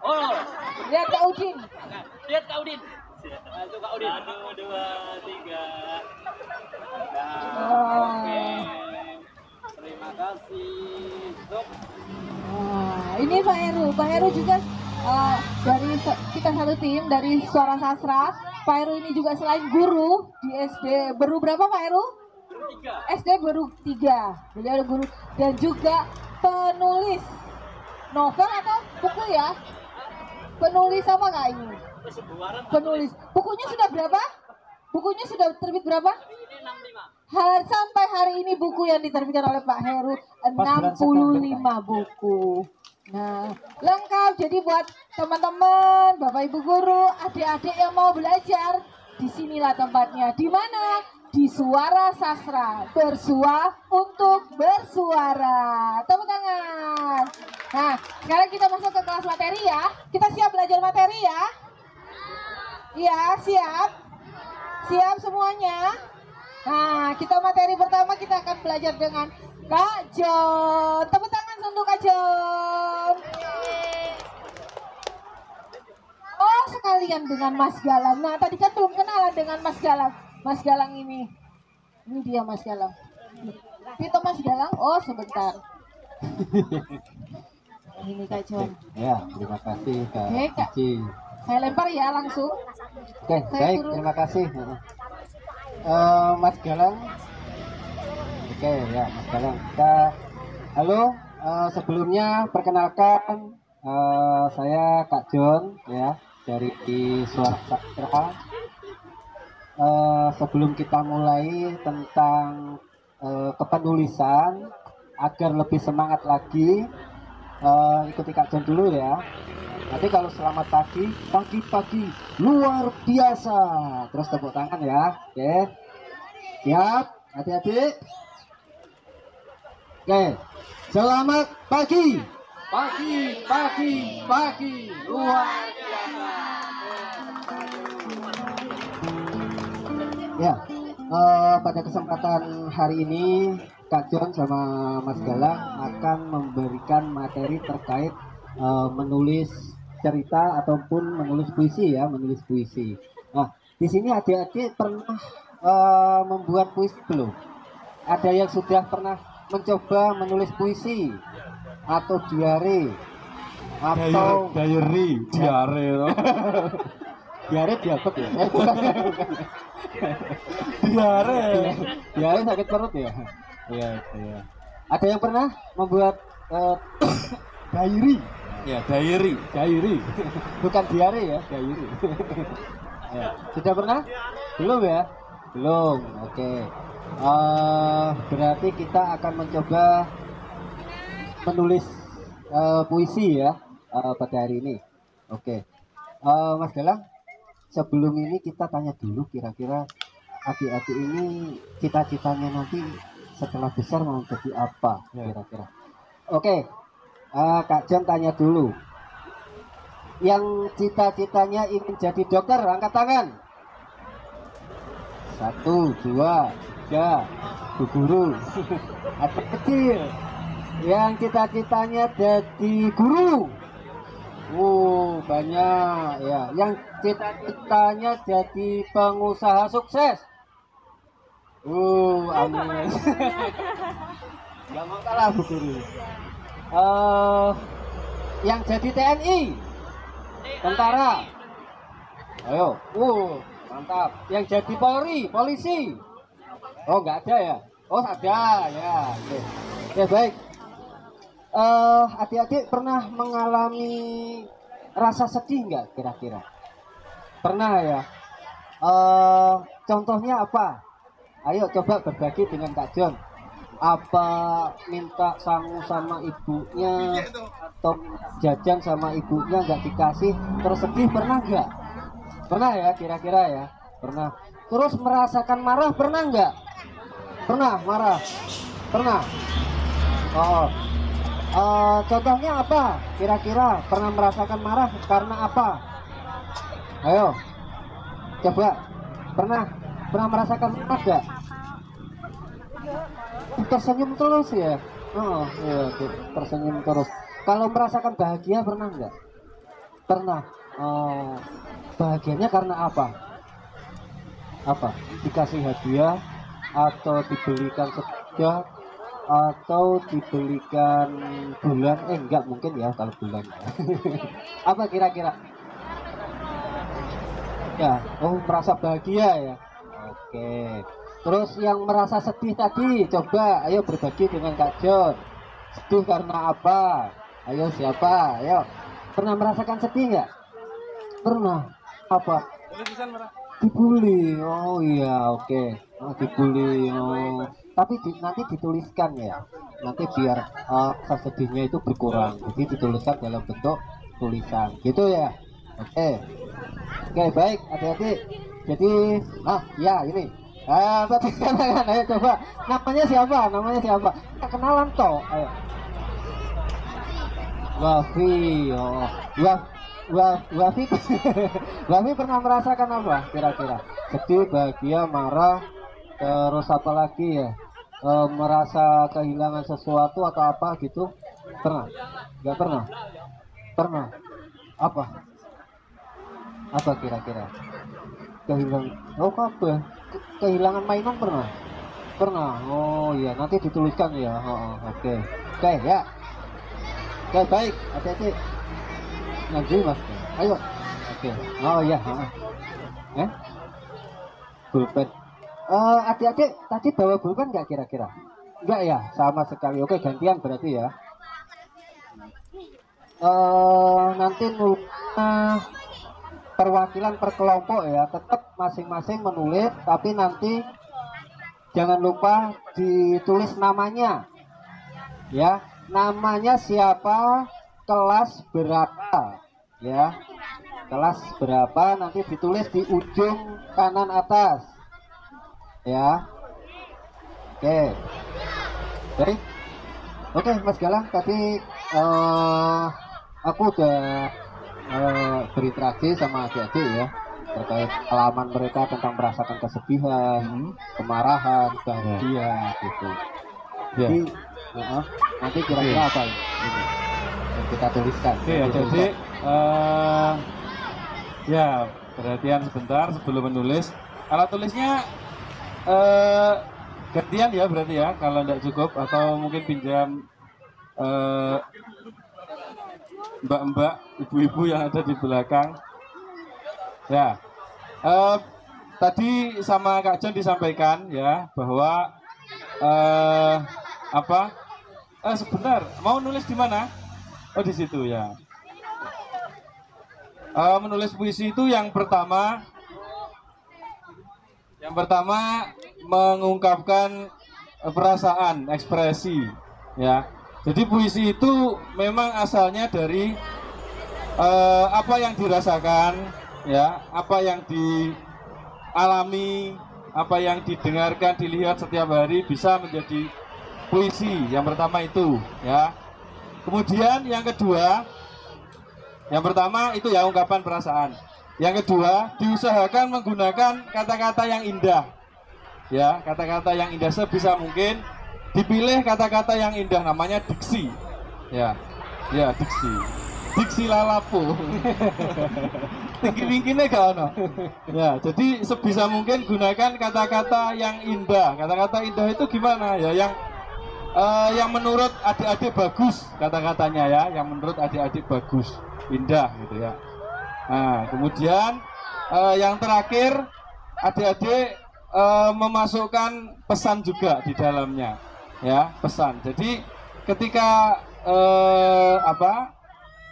Oh, Lihat Kak Udin. lihat Kak Udin. Aduh Kak Udin. 1, 2, 3. Oke. Terima kasih. Stop. Nah, ini Pak Heru. Pak Heru juga dari kita satu tim dari Suara Sastra. Pak Heru ini juga selain guru di SD baru berapa Pak Heru? 3. SD baru 3. Beliau ada guru dan juga penulis novel atau buku ya? Penulis apa nggak ini? Penulis. Bukunya sudah berapa? Bukunya sudah terbit berapa? Ini 65. Sampai hari ini buku yang diterbitkan oleh Pak Heru 65 buku. Nah, lengkap. Jadi buat teman-teman, Bapak Ibu guru, adik-adik yang mau belajar, disinilah tempatnya. Di mana? Di Suara Sastra. Bersua untuk bersuara. Tepuk tangan. Nah, sekarang kita masuk ke kelas materi ya. Kita siap belajar materi ya? Iya, siap. Siap semuanya? Nah, kita materi pertama kita akan belajar dengan Kak John. Tepuk tangan untuk Kak John. Oh, sekalian dengan Mas Galang. Nah, tadi kan belum kenalan dengan Mas Galang. Mas Galang ini. Ini dia Mas Galang. Itu Mas Galang. Oh, sebentar. Ini Kak John. Ya, terima kasih Kak Oke, Kak. Cici. Saya lempar ya langsung. Oke, Saya baik, turun. terima kasih. Mas Galang. Oke, ya Mas Galang. Halo, sebelumnya perkenalkan saya Kak John ya dari Suara Sastra. Sebelum kita mulai tentang kepenulisan agar lebih semangat lagi, ikuti Kak John dulu ya. Nanti kalau selamat pagi, pagi-pagi luar biasa. Terus tepuk tangan ya. Oke. Siap, adik-adik. Oke. Selamat pagi. Pagi luar biasa. Ya. Pada kesempatan hari ini Kak John sama Mas Galang akan memberikan materi terkait menulis cerita ataupun menulis puisi ya, menulis puisi. Nah, di sini adik-adik pernah membuat puisi belum? Ada yang sudah pernah mencoba menulis puisi atau diare atau diare diare diabet ya? Diare sakit perut ya? Iya. Ada yang pernah membuat diary? ya diary Bukan diare ya, diary. Ya. Sudah pernah? Belum ya? Belum. Oke. Berarti kita akan mencoba menulis puisi ya pada hari ini. Oke. Mas Galang, sebelum ini kita tanya dulu kira-kira adik-adik ini cita-citanya nanti setelah besar mau jadi apa kira-kira. Oke. Kak John tanya dulu. Yang cita-citanya ingin jadi dokter, angkat tangan. 1, 2, 3. Bu guru. Adik kecil. Yang cita-citanya jadi guru. Banyak ya. Yang cita-citanya jadi pengusaha sukses. Amin. Gak mau kalah Bu guru. Yang jadi TNI, tentara. Ayo, mantap. Yang jadi polisi. Oh, nggak ada ya? Oh, ada ya. Oke, baik. Adik-adik pernah mengalami rasa sedih nggak kira-kira? Pernah ya? Contohnya apa? Ayo coba berbagi dengan Kak John. Apa minta sangu sama ibunya atau jajan sama ibunya nggak dikasih, terus sedih, pernah nggak? Pernah ya kira-kira ya? Pernah. Terus merasakan marah, pernah nggak? Pernah marah? Pernah? Contohnya apa? Kira-kira pernah merasakan marah karena apa? Ayo, coba. Pernah merasakan marah nggak? Tersenyum terus ya. Oh, iya, tersenyum terus. Kalau merasakan bahagia pernah nggak? Pernah. Oh, bahagianya karena apa? Apa? Dikasih hadiah atau dibelikan sepeda atau dibelikan bulan? Enggak mungkin ya kalau bulan. Apa kira-kira? Ya, oh merasa bahagia ya. Oke. Terus yang merasa sedih tadi, coba ayo berbagi dengan Kak John. Sedih karena apa? Ayo siapa? Ayo. Pernah merasakan sedih nggak? Pernah. Apa? Dibully. Oh iya, oke. Oh, dibully. Oh. Tapi nanti dituliskan ya. Nanti biar rasa sedihnya itu berkurang. Jadi dituliskan dalam bentuk tulisan. Gitu ya. Oke. Oke, baik. Hati-hati. Jadi, ya ini. Tadi kan, ayo coba. Namanya siapa? Namanya siapa? Kenalan toh. Ayo. Wafi. Oh. Wafi. Wafi pernah merasakan apa? Kira-kira? Sedih, bahagia, marah, terus apa lagi ya? Merasa kehilangan sesuatu atau apa gitu? Pernah? Enggak pernah? Pernah. Apa? Apa kira-kira? Kehilangan. Oh, apa? Kehilangan mainan pernah? Pernah. Oh iya, nanti dituliskan ya. Oke. Oke, ya. Oke, baik. Hati-hati. Nanti Mas. Ayo. Oke. Oh iya, Pulpen. Hati-hati, tadi bawa pulpen nggak kira-kira? Enggak ya, sama sekali. Oke, gantian berarti ya. Nanti perwakilan per kelompok ya, tetap masing-masing menulis, tapi nanti jangan lupa ditulis namanya ya, namanya siapa, kelas berapa ya, kelas berapa nanti ditulis di ujung kanan atas ya. Oke. Baik. Oke Mas Galang, tadi aku udah berinteraksi sama adik-adik ya terkait pengalaman mereka tentang merasakan kesedihan, kemarahan, bahagia gitu. Jadi nanti kira-kira apa ini yang kita tuliskan? Oke, jadi ya perhatian sebentar sebelum menulis. Alat tulisnya gantian ya berarti ya, kalau tidak cukup atau mungkin pinjam mbak-mbak, ibu-ibu yang ada di belakang. Ya, tadi sama Kak John disampaikan ya bahwa sebentar, mau nulis di mana? Oh di situ ya. Menulis puisi itu yang pertama mengungkapkan perasaan, ekspresi, ya. Jadi puisi itu memang asalnya dari apa yang dirasakan, ya, apa yang dialami, apa yang didengarkan, dilihat setiap hari bisa menjadi puisi. Yang pertama itu, ya. Kemudian yang kedua, yang pertama itu ya ungkapan perasaan. Yang kedua, diusahakan menggunakan kata-kata yang indah, ya, kata-kata yang indah sebisa mungkin. Dipilih kata-kata yang indah, namanya diksi, ya, diksi lalapo. Tinggi-tingginya gak ono. Ya, jadi sebisa mungkin gunakan kata-kata yang indah. Kata-kata indah itu gimana ya? Yang menurut adik-adik bagus kata-katanya ya, yang menurut adik-adik bagus, indah gitu ya. Nah, kemudian yang terakhir adik-adik memasukkan pesan juga di dalamnya, ya, pesan. Jadi ketika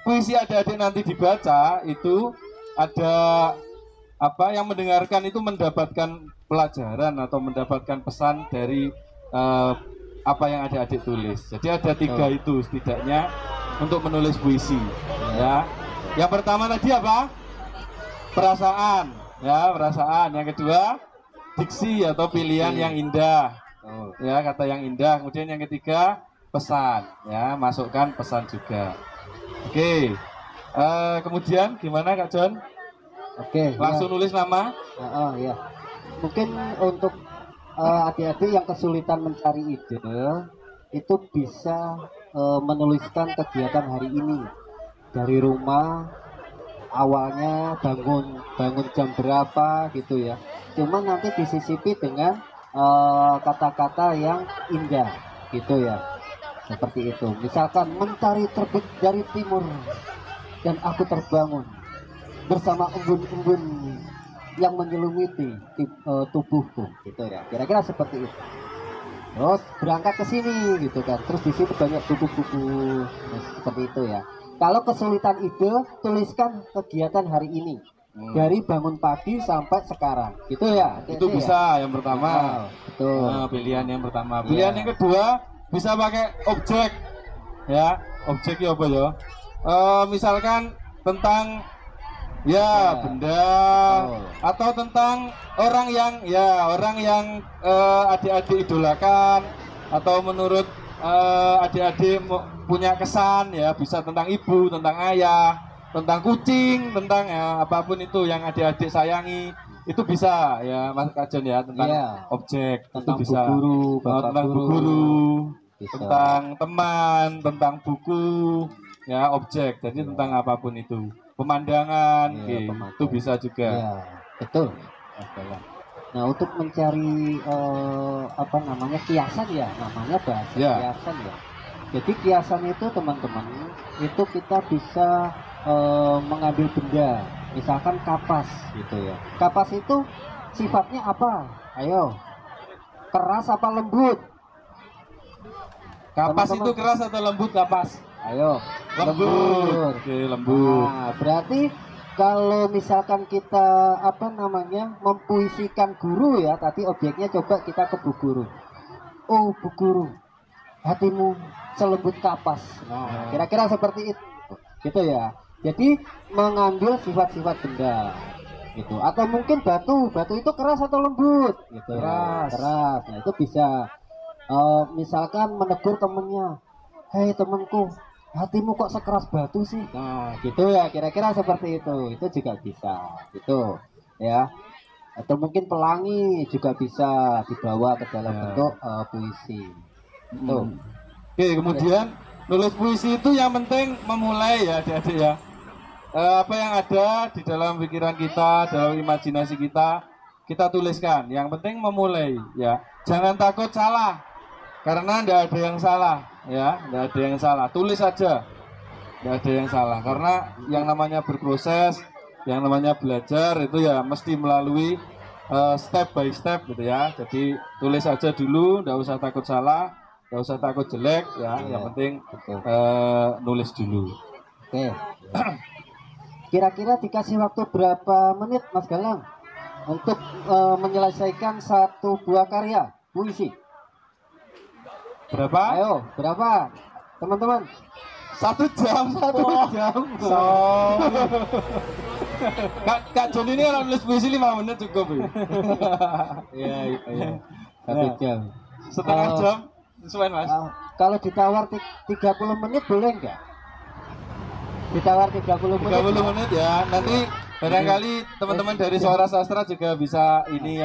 puisi adik-adik nanti dibaca itu ada yang mendengarkan itu mendapatkan pelajaran atau mendapatkan pesan dari apa yang adik-adik tulis. Jadi ada 3 itu setidaknya untuk menulis puisi, ya. Yang pertama tadi apa? Perasaan, ya, perasaan. Yang kedua diksi atau pilihan yang indah, ya, kata yang indah. Kemudian yang ketiga pesan, ya, masukkan pesan juga. Oke. Kemudian gimana Kak John? Oke, langsung nulis nama. Ya. Mungkin untuk adik-adik yang kesulitan mencari ide, itu bisa menuliskan kegiatan hari ini dari rumah, awalnya bangun jam berapa gitu ya. Cuma nanti disisipi dengan kata-kata yang indah gitu ya, seperti itu. Misalkan mentari terbit dari timur dan aku terbangun bersama embun-embun yang menyelimuti tubuhku gitu ya, kira-kira seperti itu. Terus berangkat ke sini gitu kan, terus di sini banyak buku-buku seperti itu ya. Kalau kesulitan ide, tuliskan kegiatan hari ini dari bangun pagi sampai sekarang gitu ya. Itu bisa yang pertama. Betul. Nah, pilihan yang pertama. Pilihan yang kedua bisa pakai objek ya. Objek ya apa ya? Misalkan tentang ya benda atau tentang orang yang adik-adik idolakan, atau menurut adik-adik punya kesan ya, bisa tentang ibu, tentang ayah, tentang kucing, tentang ya, apapun itu yang adik-adik sayangi, itu bisa ya Mas Kajen ya, tentang objek, tentang itu bisa bu guru, tentang bu guru, tentang teman, tentang buku ya, objek. Jadi tentang apapun itu, pemandangan itu bisa juga. Ya, betul. Nah, untuk mencari kiasan ya, namanya bahasa kiasan ya. Jadi kiasan itu teman-teman, itu kita bisa mengambil benda, misalkan kapas gitu ya. Kapas itu sifatnya apa? Ayo, keras apa lembut? Kapas Teman-teman, itu keras atau lembut kapas? Ayo, Lembut. Oke, lembut. Nah, berarti kalau misalkan kita mempuisikan guru ya, tadi objeknya coba kita ke bu guru. Oh bu guru, hatimu selembut kapas. Nah, kira-kira seperti itu, gitu ya. Jadi mengambil sifat-sifat benda, gitu. Atau mungkin batu itu keras atau lembut, gitu. Keras. Keras. Nah itu bisa. Misalkan menegur temennya, hei temenku, hatimu kok sekeras batu sih? Nah gitu ya, kira-kira seperti itu juga bisa gitu ya. Atau mungkin pelangi juga bisa dibawa ke dalam bentuk puisi itu. Oke, kemudian nulis puisi itu yang penting memulai ya adik-adik ya. Apa yang ada di dalam pikiran kita, dalam imajinasi kita tuliskan. Yang penting memulai ya, jangan takut salah, karena tidak ada yang salah ya, tidak ada yang salah, tulis saja, tidak ada yang salah, karena yang namanya berproses, yang namanya belajar itu ya mesti melalui step by step gitu ya. Jadi tulis saja dulu, tidak usah takut salah, tidak usah takut jelek ya, yang penting nulis dulu. Oke. Kira-kira dikasih waktu berapa menit Mas Galang untuk menyelesaikan satu buah karya puisi? Berapa? Ayo, berapa teman-teman? 1 jam. 1 jam. Kak Joni ini orang nulis puisi 5 menit cukup ya. Iya. 1 jam. Setengah jam sesuai Mas. Kalau ditawar 30 menit boleh enggak? Ditawar 30 menit. 30 menit ya. Nanti barangkali teman-teman dari Suara Sastra juga bisa ini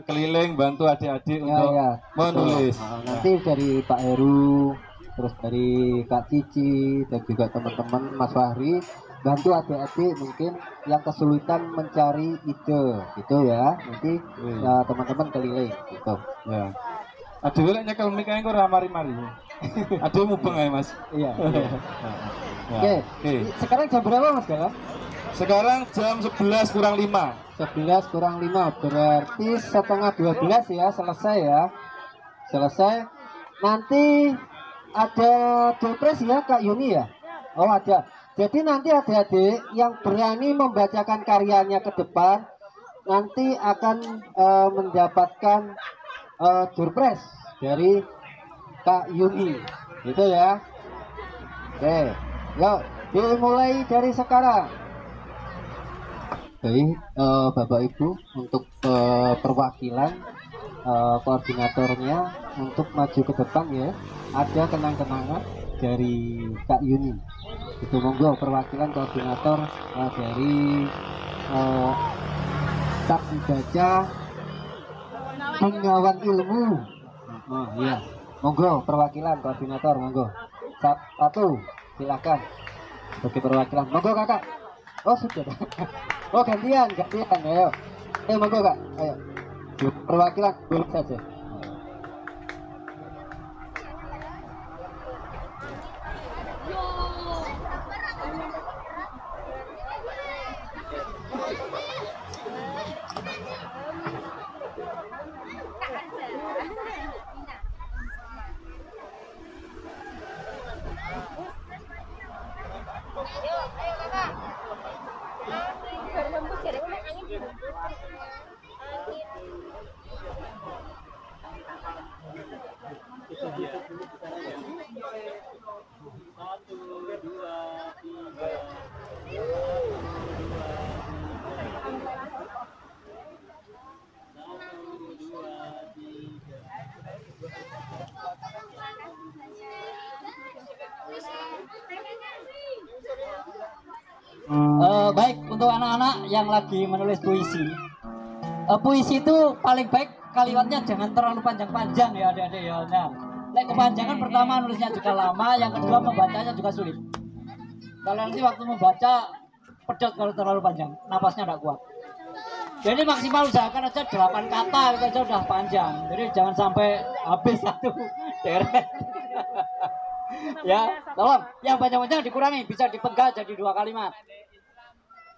keliling bantu adik-adik untuk menulis. Nanti dari Pak Heru, terus dari Kak Cici dan juga teman-teman Mas Fahri bantu adik-adik mungkin yang kesulitan mencari ide gitu ya. Nanti teman-teman keliling gitu. Ya. Aduh lek nyekel mic ae kok ora mari-mari. Aduh mubeng ae Mas. Iya. Oke. Sekarang jam berapa Mas Galang? Sekarang jam 11 kurang 5. 11 kurang 5 berarti setengah 12 ya, selesai ya. Selesai. Nanti ada doorpress ya Kak Yuni ya? Oh ada. Jadi nanti adik-adik yang berani membacakan karyanya ke depan nanti akan mendapatkan doorpress dari Kak Yuni. Gitu ya. Oke. Yuk, dimulai dari sekarang. Baik, Bapak Ibu, untuk perwakilan koordinatornya untuk maju ke depan ya, ada kenang-kenangan dari Kak Yuni. Itu monggo perwakilan koordinator dari tak dibaca Bengawan Ilmu. Oh iya, Monggo perwakilan koordinator, monggo. Satu, silakan. Sebagai perwakilan, monggo kakak. Oh sudah. Oh gantian, ayo. Monggo kak, ayo. Perwakilan dulu saja. Baik, untuk anak-anak yang lagi menulis puisi, puisi itu paling baik kalimatnya jangan terlalu panjang-panjang ya adik-adik ya. Nah, kepanjangan pertama nulisnya juga lama, yang kedua membacanya juga sulit. Kalau nanti waktu membaca pedot kalau terlalu panjang, napasnya tidak kuat. Jadi maksimal usahakan aja 8 kata itu aja udah panjang. Jadi jangan sampai habis satu deret. Ya, tolong yang panjang-panjang dikurangi, bisa dipenggal jadi 2 kalimat.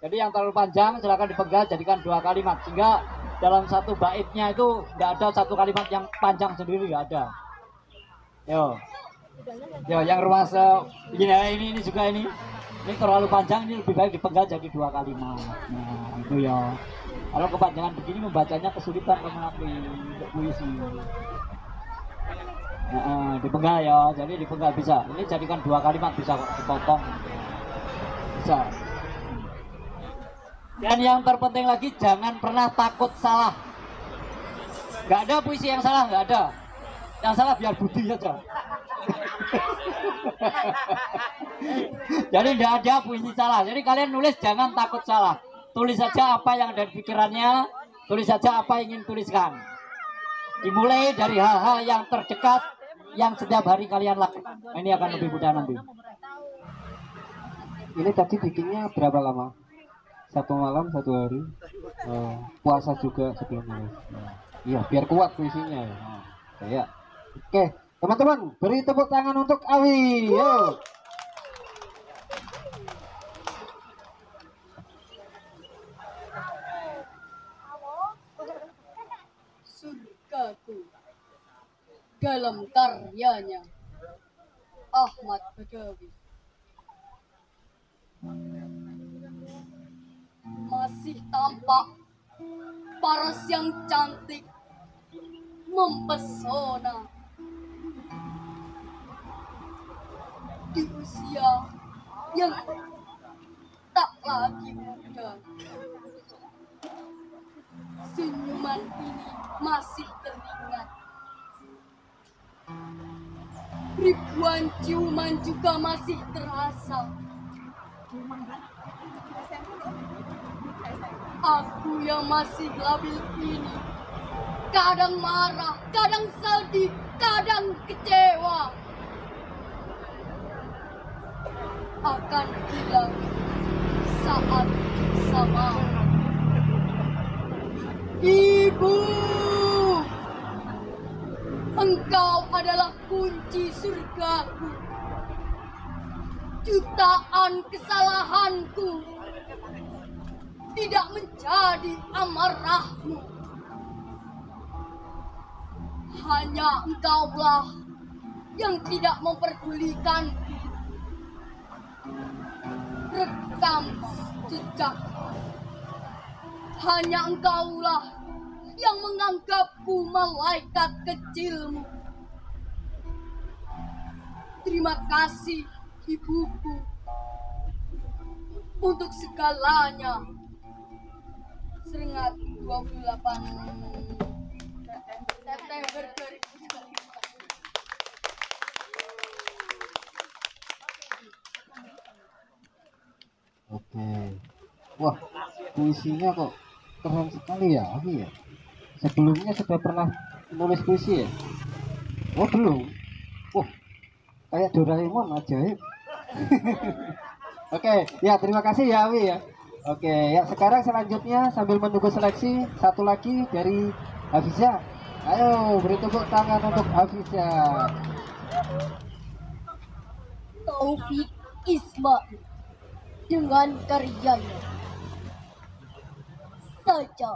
Jadi yang terlalu panjang silakan dipenggal jadikan 2 kalimat, sehingga dalam satu baitnya itu nggak ada satu kalimat yang panjang sendiri, nggak ada. Yo, yang rumah ini juga ini terlalu panjang, ini lebih baik dipenggal jadi 2 kalimat. Nah itu ya. Kalau kepanjangan begini membacanya kesulitan mengerti puisi. Dipenggal ya, jadi dipenggal bisa. Ini jadikan 2 kalimat bisa dipotong, bisa. Dan yang terpenting lagi jangan pernah takut salah. Nggak ada puisi yang salah, nggak ada. Yang salah biar budi saja. Jadi tidak ada puisi salah. Jadi kalian nulis jangan takut salah. Tulis saja apa yang ada di pikirannya. Tulis saja apa yang ingin tuliskan. Dimulai dari hal-hal yang terdekat yang setiap hari kalian lakukan. Ini akan lebih mudah nanti. Ini tadi bikinnya berapa lama? 1 malam 1 hari. Puasa juga sebelum nulis. Iya, biar kuat puisinya ya. Kayak. Oke, teman-teman, beri tepuk tangan untuk Awi. Yo. Surgaku dalam karyanya Ahmad Badawi masih tampak paras yang cantik mempesona di usia yang tak lagi muda. Senyuman ini masih teringat. Ribuan ciuman juga masih terasa. Aku yang masih labil ini kadang marah, kadang sedih, kadang kecewa. Akan hilang saat sama. Ibu, engkau adalah kunci surgaku. Jutaan kesalahanku tidak menjadi amarahmu. Hanya engkaulah yang tidak memperdulikan rekam jejak. Hanya engkaulah yang menganggapku malaikat kecilmu. Terima kasih ibuku untuk segalanya. Seringat 28 September 2025. Oke. Wah, puisinya kok keren sekali ya, Awi ya. Sebelumnya sudah pernah nulis puisi ya? Oh belum. Oh kayak Doraemon ajaib. Oke, ya terima kasih ya Wi ya. Oke, ya sekarang selanjutnya sambil menunggu seleksi satu lagi dari Hafiza. Ayo beri tepuk tangan untuk Hafiza. Taufik Ismail dengan karyanya Saja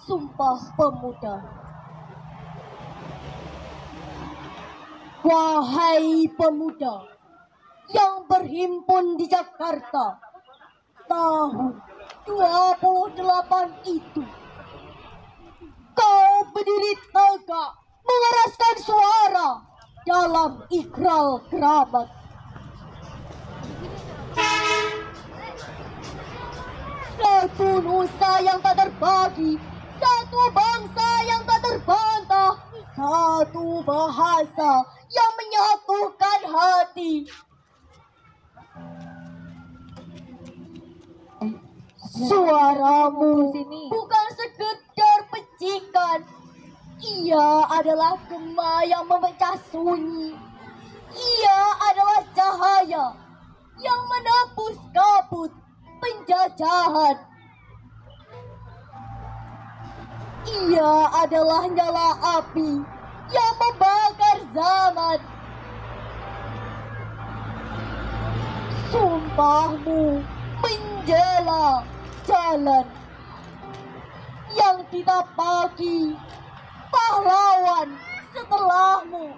Sumpah Pemuda. Wahai pemuda yang berhimpun di Jakarta tahun 28 itu, kau berdiri tegak mengeraskan suara dalam ikrar keramat. Satu nusa yang tak terbagi, satu bangsa yang tak terbantah, satu bahasa yang menyatukan hati. Suaramu bukan sekedar pecikan, ia adalah gema yang memecah sunyi. Ia adalah cahaya yang menembus kabut penjajahan. Ia adalah nyala api yang membakar zaman. Sumpahmu menjela jalan yang ditapaki pahlawan setelahmu,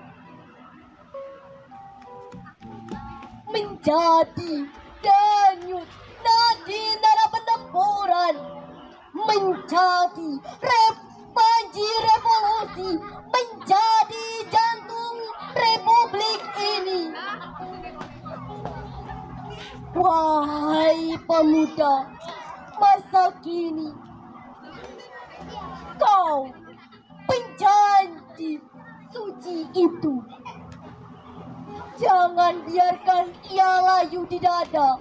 menjadi denyut nadi darah pertempuran, menjadi panji revolusi, menjadi jantung republik ini. Wahai pemuda masa kini, kau penjanji suci itu, jangan biarkan ia layu di dada,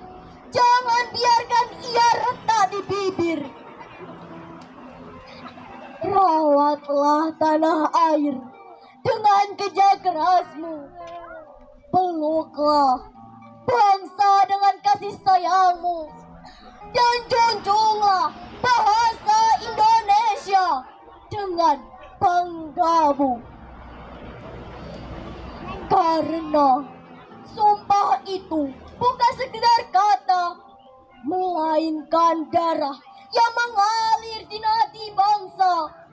jangan biarkan ia retak di bibir. Rawatlah tanah air dengan kerja kerasmu, peluklah bangsa dengan kasih sayangmu, dan junjunglah bahasa Indonesia dengan banggamu. Karena sumpah itu bukan sekedar kata, melainkan darah yang mengalir di nadi bangsa.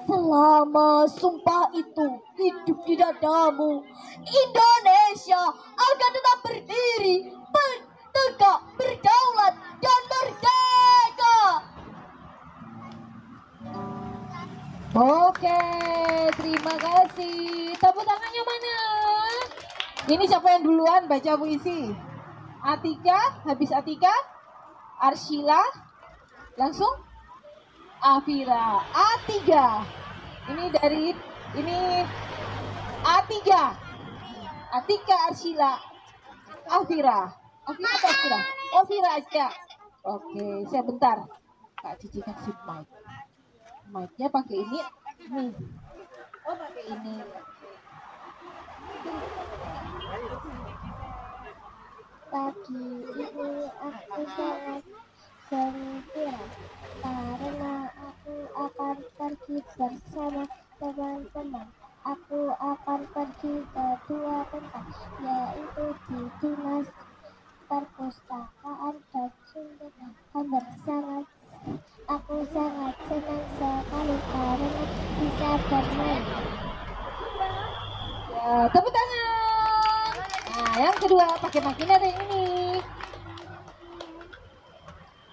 Selama sumpah itu hidup di dadamu, Indonesia akan tetap berdiri, tegak, berdaulat, dan merdeka. Oke, terima kasih. Tepuk tangannya mana? Ini siapa yang duluan baca puisi? Atika, habis Atika, Arshila, langsung Afira, A3. Ini A3. Atika, Arshila, Afira. Afira atau Afira? Oh, Afira aja. Oke, saya bentar. Kak Cici kasih mic. Mic-nya pakai ini. Nih. Oh, pakai ini. Pagi ini aku sangat gembira karena aku akan pergi bersama teman-teman. Aku akan pergi ke dua tempat, yaitu di Dinas Perpustakaan dan Sumber Bersama. Aku sangat senang sekali karena bisa bermain. Ya, tepuk tangan. Nah, yang kedua pakai makina yang ini.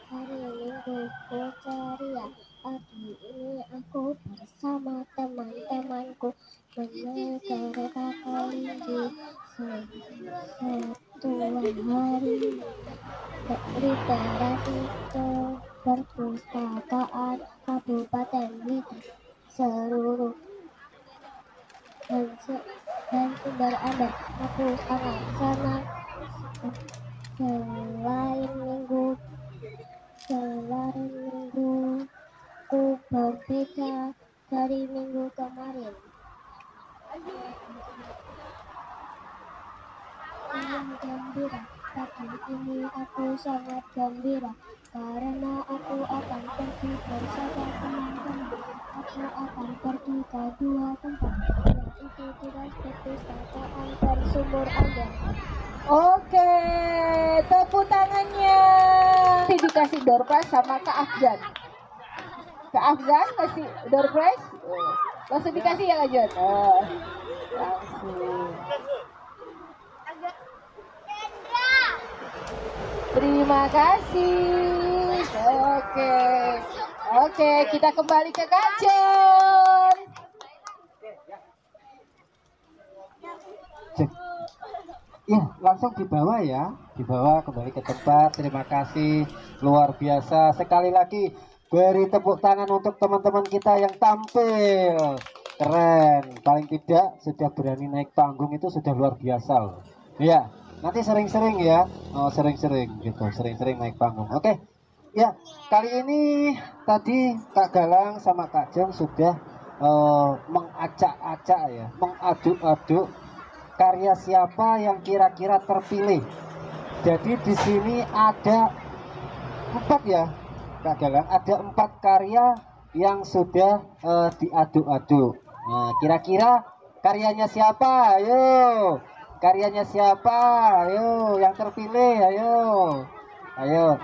Hari Mingguku ceria, pagi ini aku bersama teman-temanku menuju kereta kelinci. Satu hari literasi ke perpustakaan Kabupaten Blitar seluruh dan sumber ada. Aku sangat senang. Selain minggu ku berbeda dari minggu kemarin. Yang gembira, pagi ini aku sangat gembira karena aku akan pergi bersama teman-teman. Aku akan pergi ke dua tempat, yaitu Dinas Perpustakaan dan Sumur Anda. Oke, tepuk tangannya. Nanti dikasih door prize sama Kak Afgan. Kak Afgan kasih door prize. Langsung dikasih ya Kak Jon. Langsung. Terima kasih. Oke, kita kembali ke Kak Jon. Ya, langsung dibawa ya, dibawa kembali ke tempat. Terima kasih, luar biasa. Sekali lagi beri tepuk tangan untuk teman-teman kita yang tampil keren. Paling tidak sudah berani naik panggung itu sudah luar biasa loh. Ya, nanti sering-sering ya, sering-sering gitu, sering-sering naik panggung. Oke, ya kali ini tadi Kak Galang sama Kak Jong sudah mengacak-acak ya, mengaduk-aduk karya siapa yang kira-kira terpilih. Jadi di sini ada 4 ya Kak Galang, ada 4 karya yang sudah diaduk-aduk. Nah, kira-kira karyanya siapa? Ayo, karyanya siapa? Ayo, yang terpilih, ayo.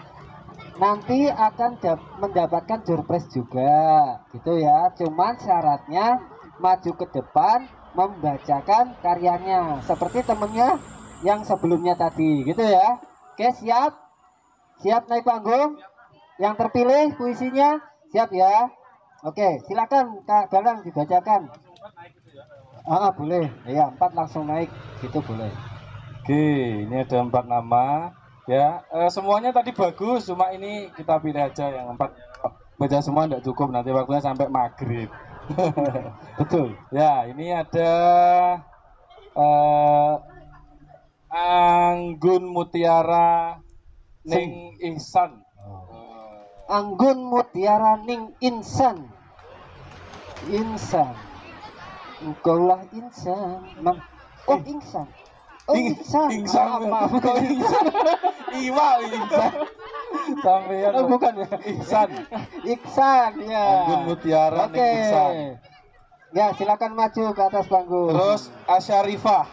Nanti akan mendapatkan door prize juga, gitu ya. Cuman syaratnya maju ke depan membacakan karyanya seperti temennya yang sebelumnya tadi, gitu ya. Oke, siap naik panggung yang terpilih puisinya, siap ya. Oke, silakan Kak Galang dibacakan. Boleh ya, 4 langsung naik gitu boleh. Oke, ini ada 4 nama ya. Semuanya tadi bagus, cuma ini kita pilih aja yang 4. Baca semua tidak cukup, nanti waktunya sampai maghrib. Betul ya. Ini ada Anggun Mutiara Ning Ihsan. Anggun Mutiara Ning Insan. Engkaulah insan. Insan. Ingsan. Maaf. Kok Ingsan? Iwa Ingsan. Sampeyan. Bukan ya. Iksan ya. Anggun Mutiara Ning Ihsan. Ya, silakan maju ke atas panggung. Terus Asyarifah.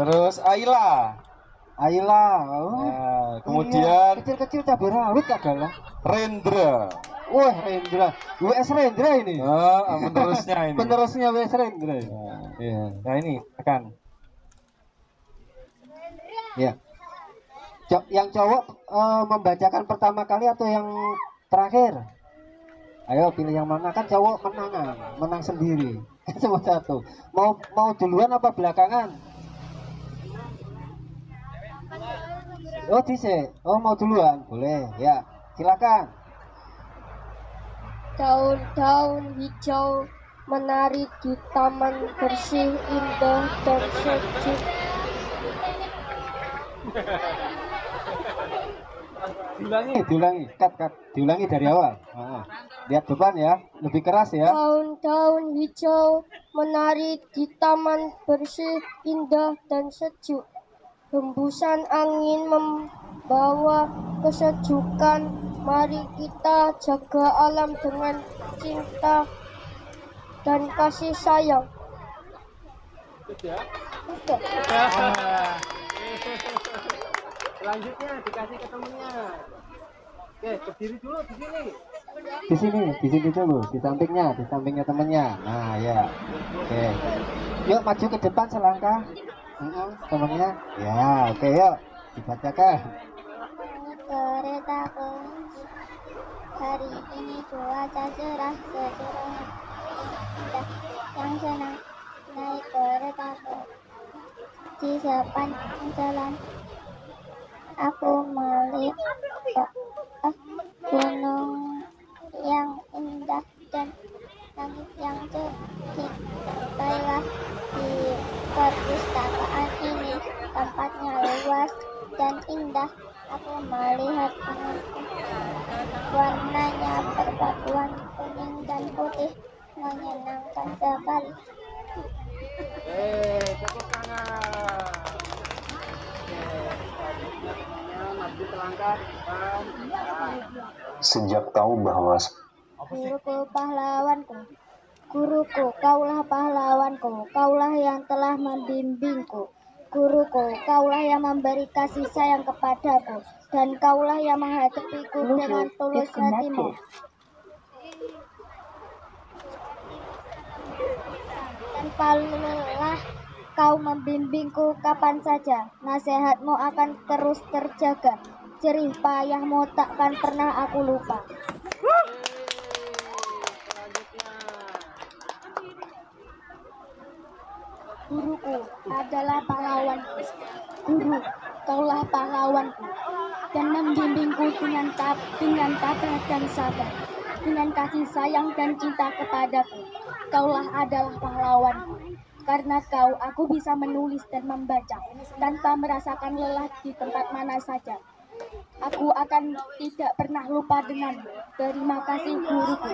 Terus Ayla. Nah, kemudian kecil-kecil cabai rawit Kak Galang. Rendra. Wah, Rendra. WS Rendra ini. Penerusnya ini. Penerusnya WS Rendra. Iya. Nah, ini akan. Ya. Yang cowok membacakan pertama kali atau yang terakhir? Ayo pilih yang mana, kan cowok menang sendiri. Cuma satu. Mau duluan apa belakangan? Mau duluan, boleh ya. Silakan. Daun-daun hijau menari di taman bersih, indah dan sejuk. Diulangi, cut. Diulangi dari awal. Lihat depan ya, lebih keras ya. Daun-daun hijau menari di taman bersih, indah dan sejuk. Hembusan angin membawa kesejukan. Mari kita jaga alam dengan cinta dan kasih sayang. Selanjutnya dikasih ke temennya. Oke, berdiri dulu di sini. Di sini dulu, di sampingnya temennya. Nah, ya. Oke. Yuk maju ke depan selangkah. Temennya. Ya, oke yuk. Dibacakan. Keretaku, hari ini cuaca cerah, secerah yang senang naik keretaku di sepanjang jalan. Aku melihat gunung yang indah dan langit yang cerah. Baiklah, di perpustakaan ini tempatnya luas dan indah. Aku melihat temanku, warnanya perpaduan kuning dan putih, menyenangkan sekali. Tepuk tangan. Maju selangkah. Sejak tahu bahwa Guruku pahlawanku, guruku, kaulah pahlawanku, kaulah yang telah membimbingku. Guruku, kaulah yang memberi kasih sayang kepadaku, dan kaulah yang menghadapiku dengan tulus hatimu. Tanpa lelah kau membimbingku kapan saja, nasihatmu akan terus terjaga, jerih payahmu takkan pernah aku lupa. Guruku adalah pahlawanku, guru, kaulah pahlawanku, dan membimbingku dengan tabah dan sabar, dengan kasih sayang dan cinta kepadaku. Kaulah adalah pahlawanku. Karena kau, aku bisa menulis dan membaca tanpa merasakan lelah di tempat mana saja. Aku akan tidak pernah lupa denganmu. Terima kasih guruku.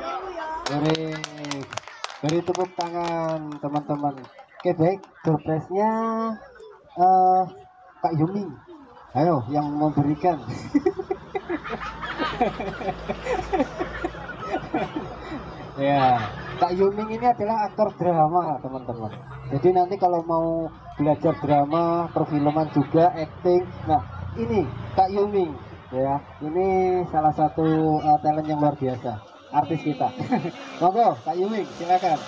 Beri tepuk tangan teman-teman. Oke baik, surprise-nya Kak Yumi. Ayo yang memberikan. Ya, Kak Yuming ini adalah aktor drama teman-teman. Jadi nanti kalau mau belajar drama, perfilman juga, acting. Nah ini Kak Yuming ya, ini salah satu talent yang luar biasa, artis kita. Monggo Kak Yuming, silakan.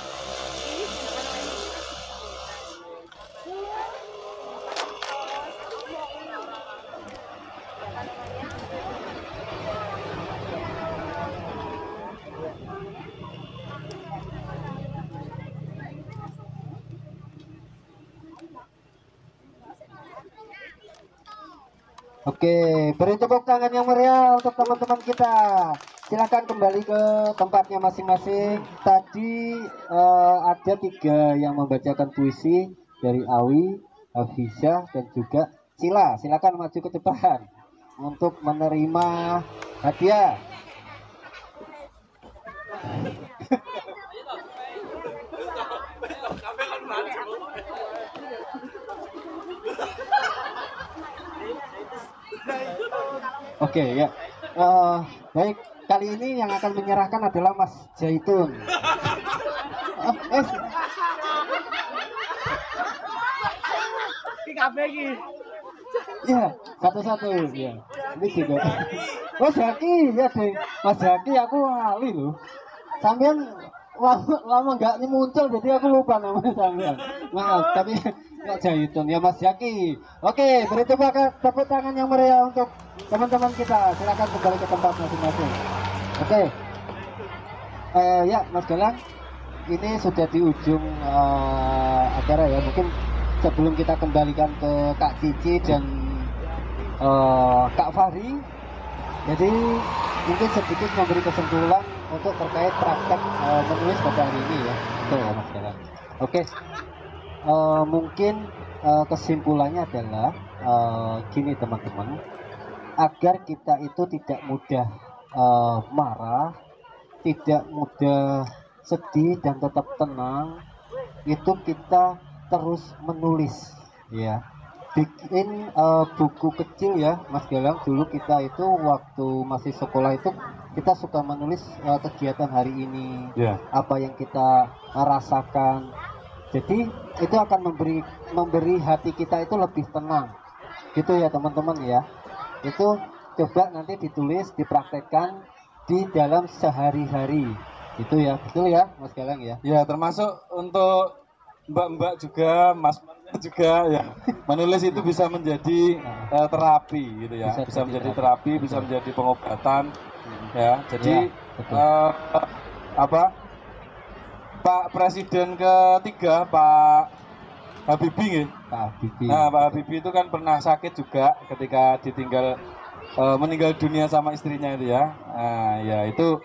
Oke, beri tepuk tangan yang meriah untuk teman-teman kita. Silakan kembali ke tempatnya masing-masing. Tadi ada 3 yang membacakan puisi dari Awi, Hafizah, dan juga Sila. Silakan maju ke depan untuk menerima hadiah. Oke ya, baik, kali ini yang akan menyerahkan adalah Mas Zaitun. Ya, satu-satu ya. Ini juga. Oh Zaki, ya deh, Mas Zaki aku wali loh. Sampean lama nggak muncul, jadi aku lupa namanya sampean. Maaf, tapi Kak Zaitun ya Mas Zaki. Oke, beri tepuk tangan yang meriah untuk teman-teman kita. Silakan kembali ke tempat masing-masing. Oke, ya Mas Galang, ini sudah di ujung acara ya. Mungkin sebelum kita kembalikan ke Kak Cici dan Kak Fahri, jadi mungkin sedikit memberi kesimpulan untuk terkait praktek menulis pada hari ini ya. Betul ya Mas Galang. Oke. Mungkin kesimpulannya adalah gini teman-teman, agar kita itu tidak mudah marah, tidak mudah sedih dan tetap tenang, itu kita terus menulis ya. Bikin buku kecil ya Mas Galang. Dulu kita itu waktu masih sekolah itu kita suka menulis kegiatan hari ini, apa yang kita rasakan. Jadi itu akan memberi hati kita itu lebih tenang gitu ya teman-teman ya. Itu coba nanti ditulis, dipraktekkan di dalam sehari-hari gitu ya. Betul ya Mas Galang ya. Ya, termasuk untuk mbak-mbak juga, mas juga ya. Menulis itu bisa menjadi terapi gitu ya. Bisa menjadi terapi, bisa menjadi pengobatan ya. Jadi Pak Presiden ketiga, Pak Habibie, Nah, Pak Habibie itu kan pernah sakit juga ketika ditinggal meninggal dunia sama istrinya itu ya. Nah, ya itu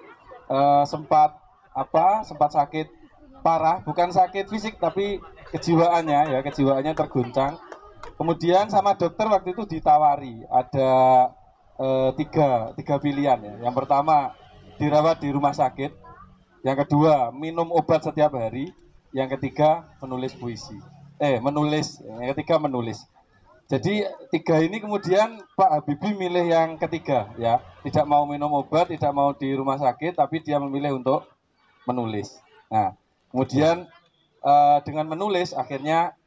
sempat sakit parah, bukan sakit fisik tapi kejiwaannya terguncang. Kemudian sama dokter waktu itu ditawari ada tiga pilihan ya. Yang pertama dirawat di rumah sakit, yang kedua minum obat setiap hari, yang ketiga menulis puisi. Yang ketiga menulis. Jadi tiga ini kemudian Pak Habibie milih yang ketiga ya, tidak mau minum obat, tidak mau di rumah sakit, tapi dia memilih untuk menulis. Nah, kemudian dengan menulis akhirnya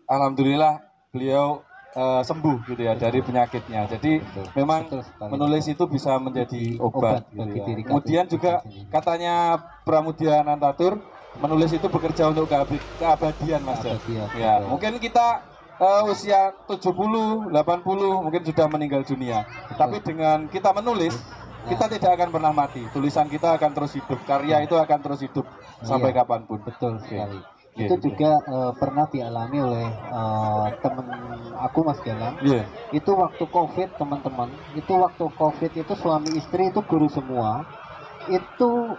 alhamdulillah beliau sembuh gitu ya dari penyakitnya. Jadi memang menulis itu bisa menjadi obat gitu bagi ya. diri Kemudian juga katanya Pramudia Anantatur, menulis itu bekerja untuk keabadian Mas. Keabadian, Ya, betul. mungkin kita usia 70, 80 mungkin sudah meninggal dunia. Tapi dengan kita menulis, kita tidak akan pernah mati. Tulisan kita akan terus hidup, karya itu akan terus hidup sampai Iya, kapanpun. betul sekali. Iya, Itu iya. juga pernah dialami oleh temen aku Mas Galang. Iya. Itu waktu COVID teman-teman, itu waktu COVID itu suami istri itu guru semua. Itu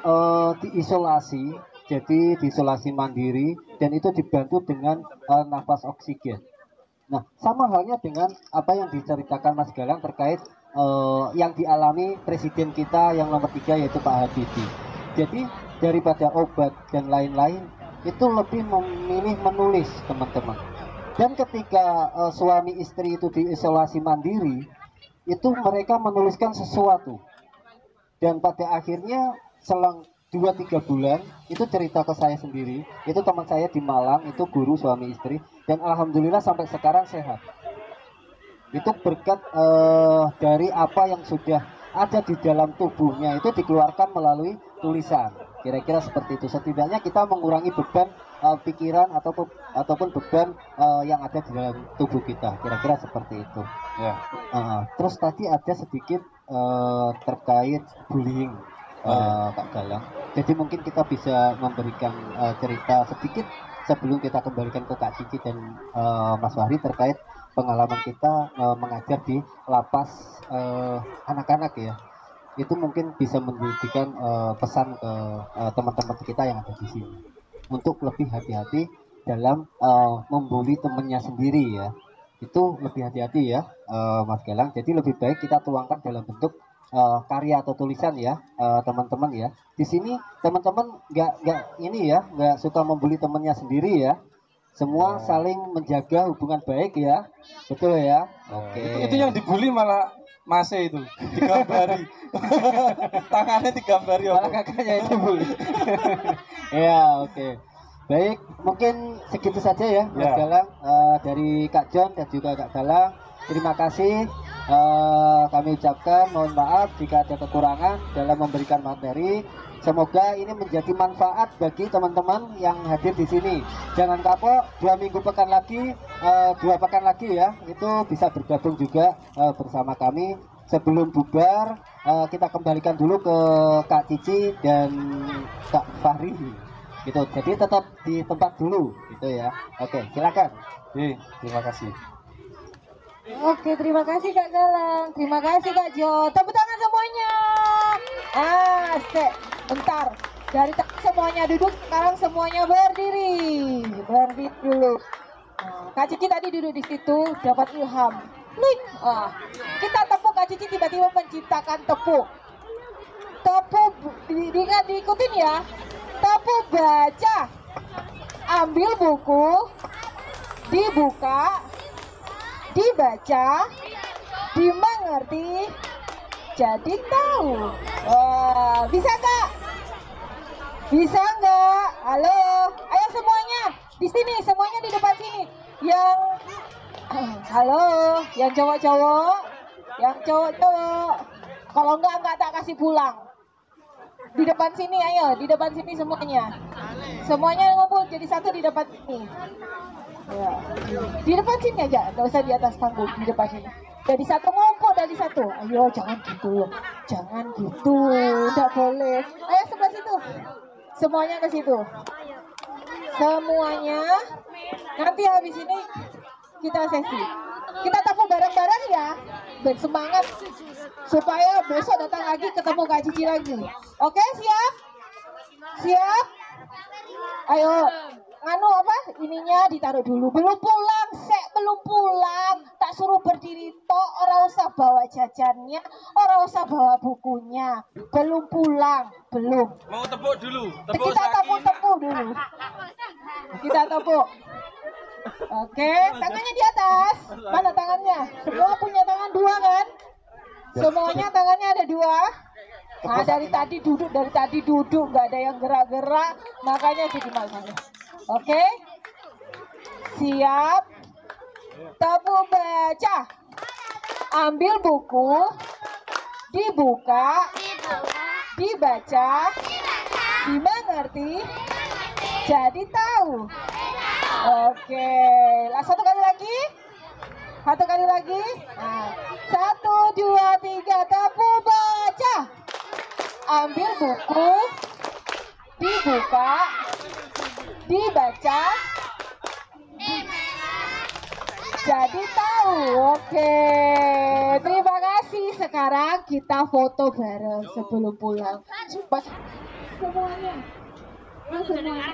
diisolasi, jadi diisolasi mandiri dan itu dibantu dengan nafas oksigen. Nah, sama halnya dengan apa yang diceritakan Mas Galang terkait yang dialami presiden kita yang nomor 3 yaitu Pak Habibie. Jadi daripada obat dan lain-lain itu lebih memilih menulis teman-teman. Dan ketika suami istri itu diisolasi mandiri, itu mereka menuliskan sesuatu. Dan pada akhirnya selang 2-3 bulan itu cerita ke saya sendiri, itu teman saya di Malang, itu guru suami istri, dan alhamdulillah sampai sekarang sehat. Itu berkat dari apa yang sudah ada di dalam tubuhnya itu dikeluarkan melalui tulisan. Kira-kira seperti itu. Setidaknya kita mengurangi beban pikiran ataupun beban yang ada di dalam tubuh kita. Kira-kira seperti itu. Ya. Terus tadi ada sedikit terkait bullying, Kak Galang. Jadi mungkin kita bisa memberikan cerita sedikit sebelum kita kembalikan ke Kak Cici dan Mas Wahri terkait pengalaman kita mengajar di lapas anak-anak ya. Itu mungkin bisa memberikan pesan ke teman-teman kita yang ada di sini untuk lebih hati-hati dalam membuli temannya sendiri ya. Itu lebih hati-hati ya Mas Galang. Jadi lebih baik kita tuangkan dalam bentuk karya atau tulisan ya teman-teman ya. Di sini teman-teman nggak suka membuli temannya sendiri ya. Semua saling menjaga hubungan baik ya, betul ya. Oke. Itu yang dibully malah Mase itu digambari. Tangannya digambari Malah apa? kakaknya itu bully. Ya oke. Baik, mungkin segitu saja ya Mas Ya. Galang dari Kak John dan juga Kak Galang. Terima kasih. Kami ucapkan mohon maaf jika ada kekurangan dalam memberikan materi. Semoga ini menjadi manfaat bagi teman-teman yang hadir di sini. Jangan kapok, 2 pekan lagi ya, itu bisa bergabung juga bersama kami. Sebelum bubar, kita kembalikan dulu ke Kak Cici dan Kak Fahri. Gitu. Jadi tetap di tempat dulu, gitu ya. Oke, silakan. Terima kasih. Oke, terima kasih Kak Galang, terima kasih Kak Jo. Tepuk tangan semuanya. Asik. Bentar, dari semuanya duduk, sekarang semuanya berdiri. Berdiri dulu. Kak Cici tadi duduk di situ, dapat ilham. Nih, kita tepuk, Kak Cici tiba-tiba menciptakan tepuk. Tepuk, diikutin ya. Tepuk baca. Ambil buku, dibuka, dibaca, dimengerti, jadi tahu. Bisa Kak? Bisa nggak? Halo, ayo semuanya di sini, semuanya di depan sini. Yang halo, yang cowok-cowok, Kalau nggak tak kasih pulang. Di depan sini, ayo, di depan sini semuanya. Semuanya ngumpul jadi satu di depan sini. Ya. Di depan sini aja, nggak usah di atas panggung, di depan sini. Jadi satu ngumpul dari satu. Ayo jangan gitu loh, jangan gitu, nggak boleh. Ayo sebelah situ, semuanya ke situ. Semuanya. Nanti habis ini kita sesi. Kita tepuk bareng-bareng ya, bersemangat supaya besok datang lagi ketemu Kak Cici lagi. Oke, siap? Siap? Ayo. Ininya ditaruh dulu. Belum pulang, belum pulang, tak suruh berdiri tok, ora usah bawa jajannya, ora usah bawa bukunya. Belum pulang, belum. Mau tepuk dulu. Kita tepuk dulu. Kita tepuk. Oke, tangannya di atas. Mana tangannya? Semua punya tangan dua kan? Semuanya tangannya ada dua. Nah, dari tadi duduk, nggak ada yang gerak-gerak, makanya jadi masalah. Oke, siap. Tepuk baca. Ambil buku, dibuka, dibaca, dimengerti, jadi tahu. Oke, satu kali lagi. Satu kali lagi. Nah, 1, 2, 3, tepuk baca. Ambil buku, dibuka, dibaca, jadi tahu. Oke, terima kasih. Sekarang kita foto bareng sebelum pulang. Cepat semuanya. Semuanya.